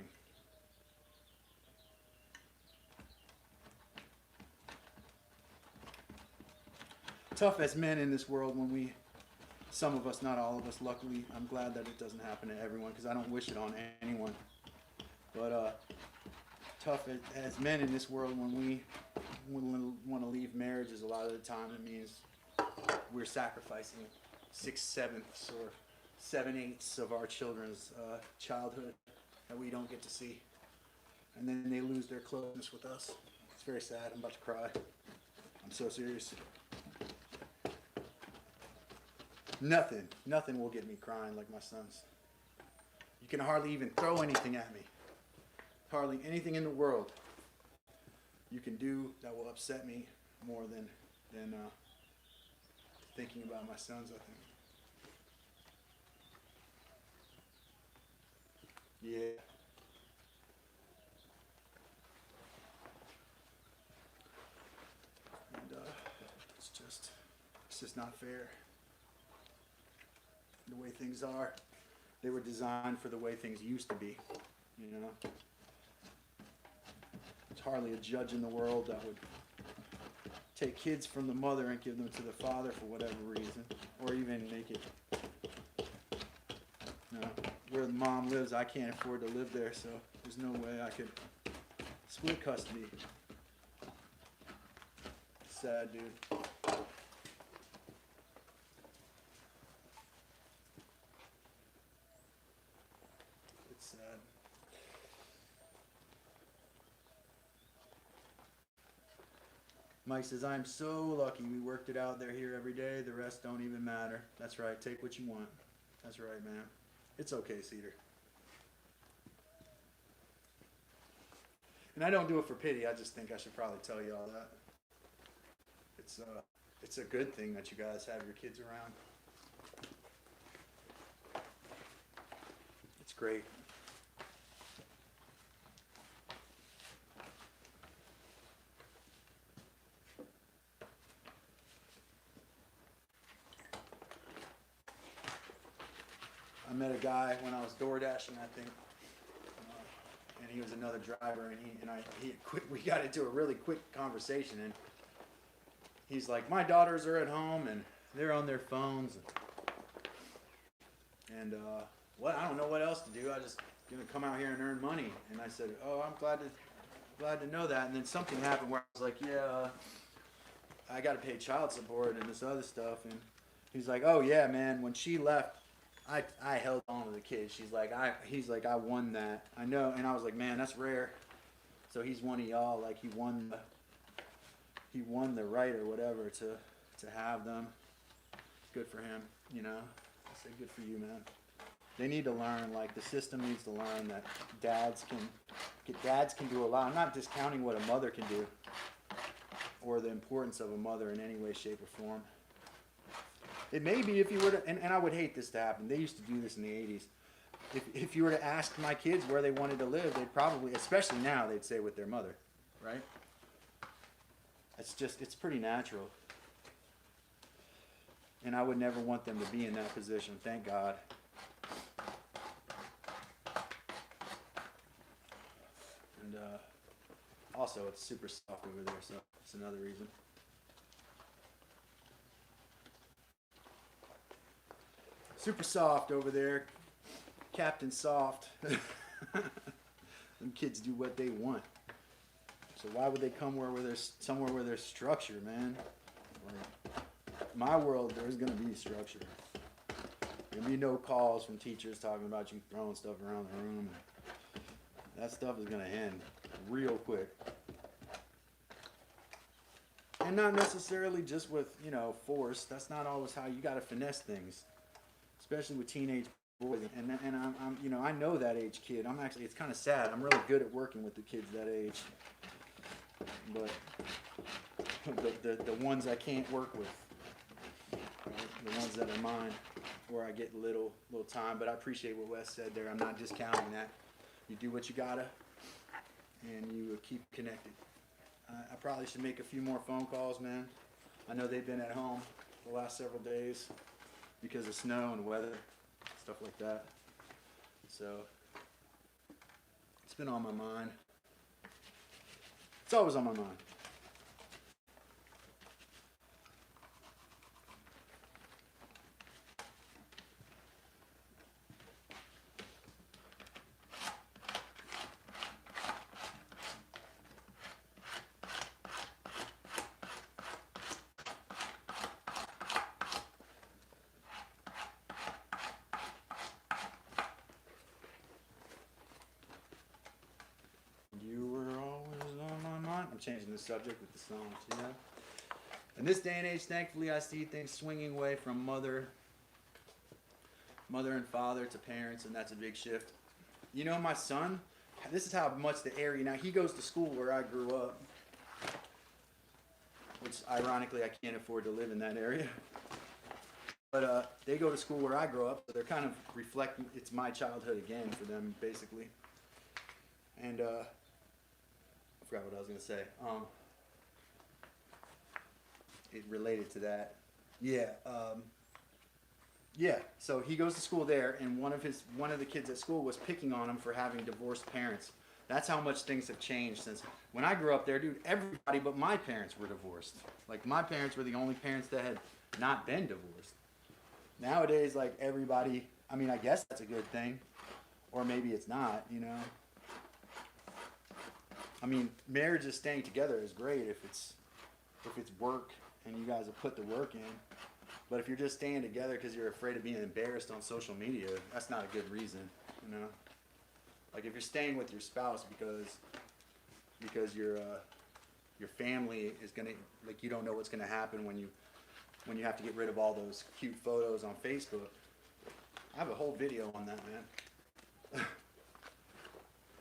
Tough as men in this world when some of us, not all of us, luckily, I'm glad that it doesn't happen to everyone because I don't wish it on anyone. But tough as men in this world when we want to leave marriages, a lot of the time it means we're sacrificing 6/7 or 7/8 of our children's childhood that we don't get to see. And then they lose their closeness with us. It's very sad. I'm about to cry. I'm so serious. Nothing will get me crying like my sons. You can hardly even throw anything at me. Hardly anything in the world you can do that will upset me more than thinking about my sons, I think. Yeah. And it's just not fair. The way things are, they were designed for the way things used to be, you know. There's hardly a judge in the world that would take kids from the mother and give them to the father for whatever reason, or even make it, you know, where the mom lives, I can't afford to live there, so there's no way I could split custody. Sad, dude. Mike says, I'm so lucky we worked it out. They're here every day. The rest don't even matter. That's right. Take what you want. That's right, man. It's okay, Cedar. And I don't do it for pity. I just think I should probably tell you all that. It's a good thing that you guys have your kids around. It's great. I met a guy when I was door dashing, I think, and he was another driver, and we got into a really quick conversation, and he's like, my daughters are at home and they're on their phones, and what, I don't know what else to do. I just gonna come out here and earn money. And I said, oh, I'm glad to know that. And then something happened where I was like, yeah, I got to pay child support and this other stuff. And he's like, oh yeah, man, when she left, I held on to the kids. He's like, I won that. I know. And I was like, man, that's rare. So he's one of y'all. Like he won the right or whatever to have them. Good for him, you know. I say good for you, man. They need to learn, like the system needs to learn that dads can do a lot. I'm not discounting what a mother can do or the importance of a mother in any way, shape, or form. It may be if you were to, and I would hate this to happen. They used to do this in the 80s. If you were to ask my kids where they wanted to live, they'd probably, especially now, they'd say with their mother, right? It's pretty natural. And I would never want them to be in that position, thank God. And also, it's super soft over there, so that's another reason. Super soft over there, Captain Soft. Them kids do what they want. So why would they come somewhere where there's structure, man? Like, my world, there's gonna be structure. There'll be no calls from teachers talking about you throwing stuff around the room. That stuff is gonna end real quick. And not necessarily just with, force. That's not always how you gotta finesse things. Especially with teenage boys, and I know that age kid. It's kind of sad. I'm really good at working with the kids that age, but the ones I can't work with, right? The ones that are mine, where I get little time. But I appreciate what Wes said there. I'm not discounting that. You do what you gotta, and you keep connected. I probably should make a few more phone calls, man. I know they've been at home the last several days because of snow and weather, stuff like that. So it's been on my mind. It's always on my mind. Changing the subject with the songs, In this day and age, thankfully, I see things swinging away from mother and father to parents, and that's a big shift. My son, this is how much the area, now he goes to school where I grew up, which ironically I can't afford to live in that area. But they go to school where I grew up, so they're kind of reflecting, it's my childhood again for them, basically. And I forgot what I was going to say. It related to that. Yeah. So he goes to school there, and one of the kids at school was picking on him for having divorced parents. That's how much things have changed since when I grew up there, dude. Everybody but my parents were divorced. Like my parents were the only parents that had not been divorced. Nowadays, like everybody. I mean, I guess that's a good thing, or maybe it's not. I mean, marriage is staying together is great if it's work and you guys have put the work in. But if you're just staying together because you're afraid of being embarrassed on social media, that's not a good reason, Like if you're staying with your spouse because you're your family is gonna, like, you don't know what's gonna happen when you have to get rid of all those cute photos on Facebook. I have a whole video on that, man.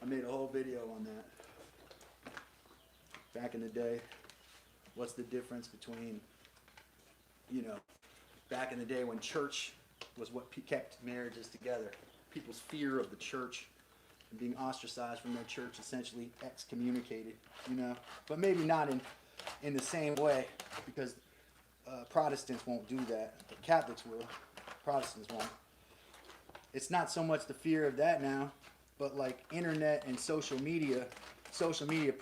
I made a whole video on that. Back in the day, what's the difference between, you know, back in the day when church was what kept marriages together. People's fear of the church and being ostracized from their church, essentially excommunicated, you know. But maybe not in the same way, because Protestants won't do that, but Catholics will. Protestants won't. It's not so much the fear of that now, but like internet and social media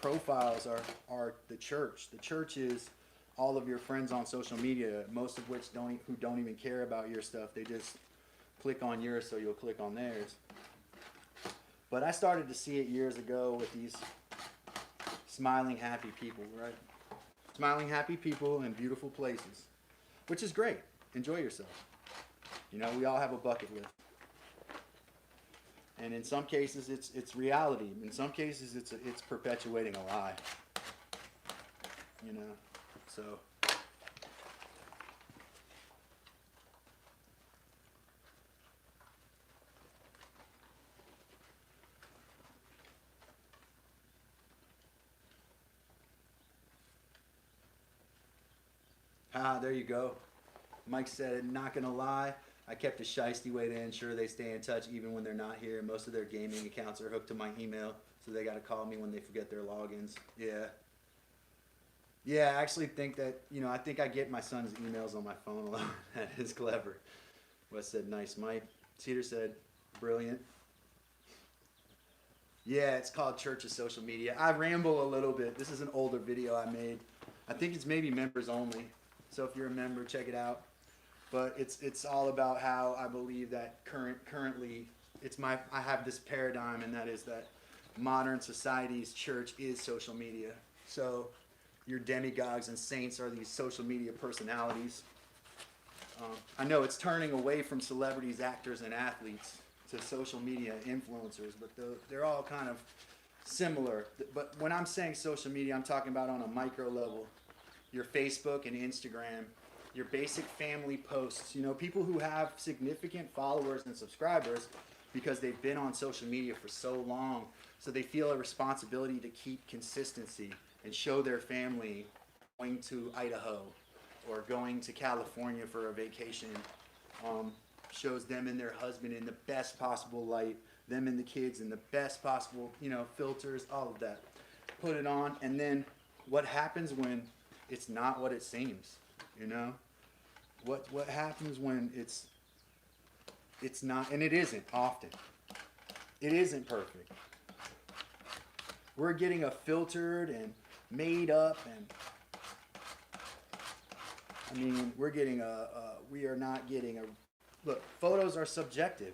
profiles are the church. The church is all of your friends on social media, most of which don't even care about your stuff. They just click on yours so you'll click on theirs. But I started to see it years ago with these smiling, happy people, right? Smiling, happy people in beautiful places, which is great. Enjoy yourself. You know, we all have a bucket list. And in some cases, it's reality. In some cases, it's perpetuating a lie. You know, so. There you go. Mike said, not gonna lie, I kept a shiesty way to ensure they stay in touch even when they're not here. Most of their gaming accounts are hooked to my email, so they gotta call me when they forget their logins. Yeah. Yeah, I actually think that, you know, I think I get my son's emails on my phone a lot. That is clever. Wes said, nice, Mike. Cedar said, brilliant. Yeah, it's called Church of Social Media. I ramble a little bit. This is an older video I made. I think it's maybe members only. So if you're a member, check it out. But it's all about how I believe that currently I have this paradigm, and that is that modern society's church is social media. So your demigods and saints are these social media personalities. I know it's turning away from celebrities, actors, and athletes to social media influencers, but they're all kind of similar. But when I'm saying social media, I'm talking about on a micro level. Your Facebook and Instagram, your basic family posts, you know, people who have significant followers and subscribers because they've been on social media for so long, so they feel a responsibility to keep consistency and show their family going to Idaho or going to California for a vacation. Shows them and their husband in the best possible light, them and the kids in the best possible, you know, filters, all of that. Put it on, and then what happens when it's not what it seems, you know? What happens when it's not, and it isn't often. It isn't perfect. We're getting a filtered and made up, and I mean, we are not getting a, look, photos are subjective.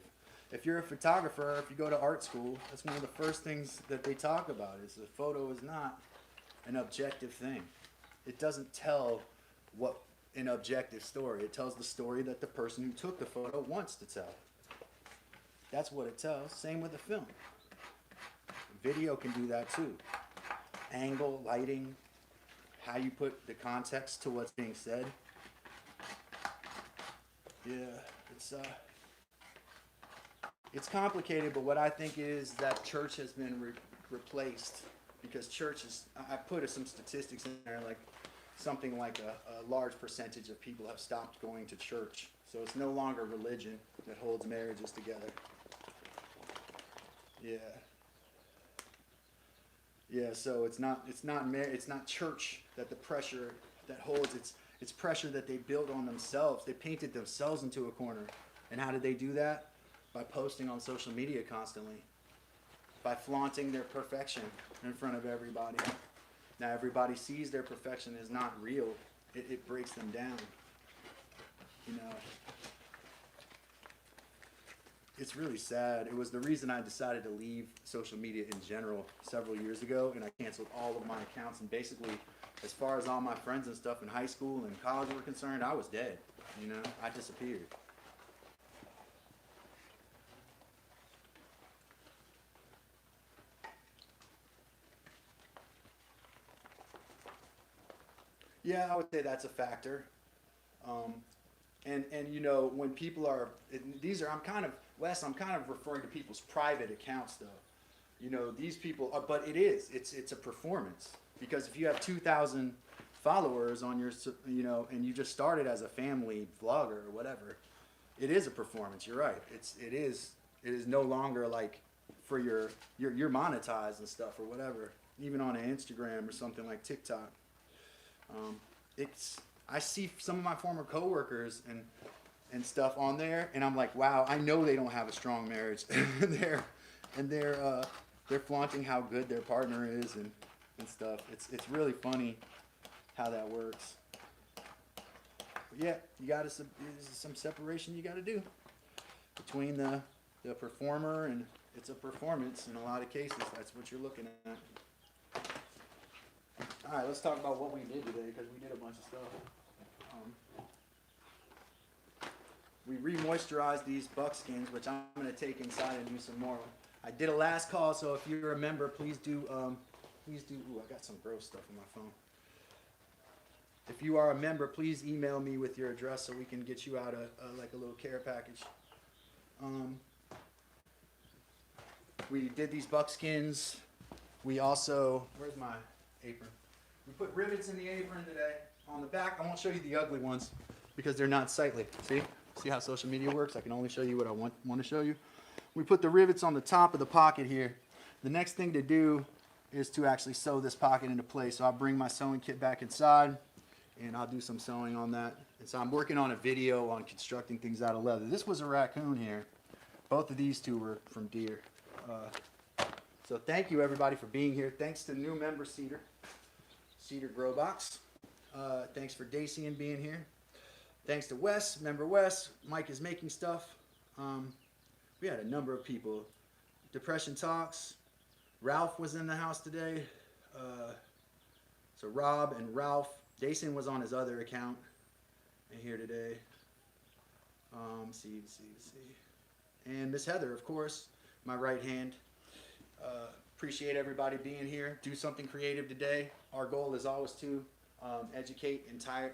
If you're a photographer, if you go to art school, that's one of the first things that they talk about is the photo is not an objective thing. It doesn't tell what an objective story. It tells the story that the person who took the photo wants to tell. That's what it tells. Same with a film. Video can do that too. Angle, lighting, how you put the context to what's being said. Yeah, it's complicated, but what I think is that church has been replaced, because church is, I put some statistics in there, like something like a large percentage of people have stopped going to church. So it's no longer religion that holds marriages together. Yeah. Yeah, so it's not church that the pressure that holds, it's pressure that they built on themselves. They painted themselves into a corner. And how did they do that? By posting on social media constantly. By flaunting their perfection in front of everybody. Now everybody sees their perfection is not real. It breaks them down. You know, it's really sad. It was the reason I decided to leave social media in general several years ago, and I canceled all of my accounts. And basically, as far as all my friends and stuff in high school and college were concerned, I was dead. You know, I disappeared. Yeah, I would say that's a factor. Um, and you know, when people are, these are, I'm kind of, Wes, I'm kind of referring to people's private accounts though. You know, these people are, but it's a performance, because if you have 2,000 followers on your, you know, and you just started as a family vlogger or whatever, it is a performance. You're right. It is no longer like for you're monetized and stuff or whatever, even on an Instagram or something like TikTok. Um, it's I see some of my former coworkers and stuff on there, and I'm like, wow, I know they don't have a strong marriage. and they're flaunting how good their partner is and stuff. It's really funny how that works. But yeah, you got to some separation you got to do between the performer, and it's a performance in a lot of cases. That's what you're looking at. All right, let's talk about what we did today, because we did a bunch of stuff. We re-moisturized these buckskins, which I'm going to take inside and do some more. I did a last call, so if you're a member, please do. Ooh, I got some gross stuff on my phone. If you are a member, please email me with your address so we can get you out like a little care package. We did these buckskins. We also, where's my apron? We put rivets in the apron today. On the back, I won't show you the ugly ones because they're not sightly. See how social media works? I can only show you what I want to show you. We put the rivets on the top of the pocket here. The next thing to do is to actually sew this pocket into place. So I'll bring my sewing kit back inside and I'll do some sewing on that. And so I'm working on a video on constructing things out of leather. This was a raccoon here. Both of these two were from deer. So thank you everybody for being here. Thanks to new member Cedar Grow Box. Thanks for Dacian being here. Thanks to Wes, member Wes. Mike is making stuff. We had a number of people. Depression Talks. Ralph was in the house today. So Rob and Ralph. Dacian was on his other account and here today. See. And Miss Heather, of course, my right hand. Appreciate everybody being here. Do something creative today. Our goal is always to educate, inspire,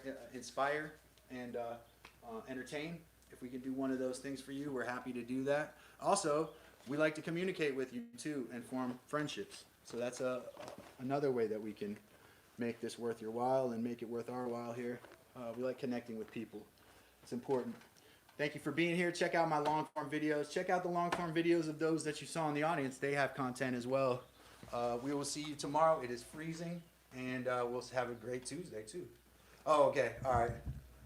and entertain. If we can do one of those things for you, we're happy to do that. Also, we like to communicate with you too and form friendships. So that's another way that we can make this worth your while and make it worth our while here. We like connecting with people. It's important. Thank you for being here. Check out my long form videos. Check out the long form videos of those that you saw in the audience. They have content as well. We will see you tomorrow. It is freezing, and we'll have a great Tuesday too. Oh, okay. All right.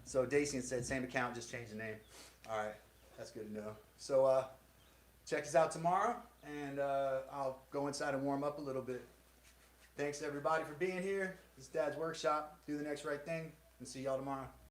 So Dacian said same account, just change the name. All right. That's good to know. So check us out tomorrow, and I'll go inside and warm up a little bit. Thanks everybody for being here. This is Dad's Workshop. Do the next right thing, and see y'all tomorrow.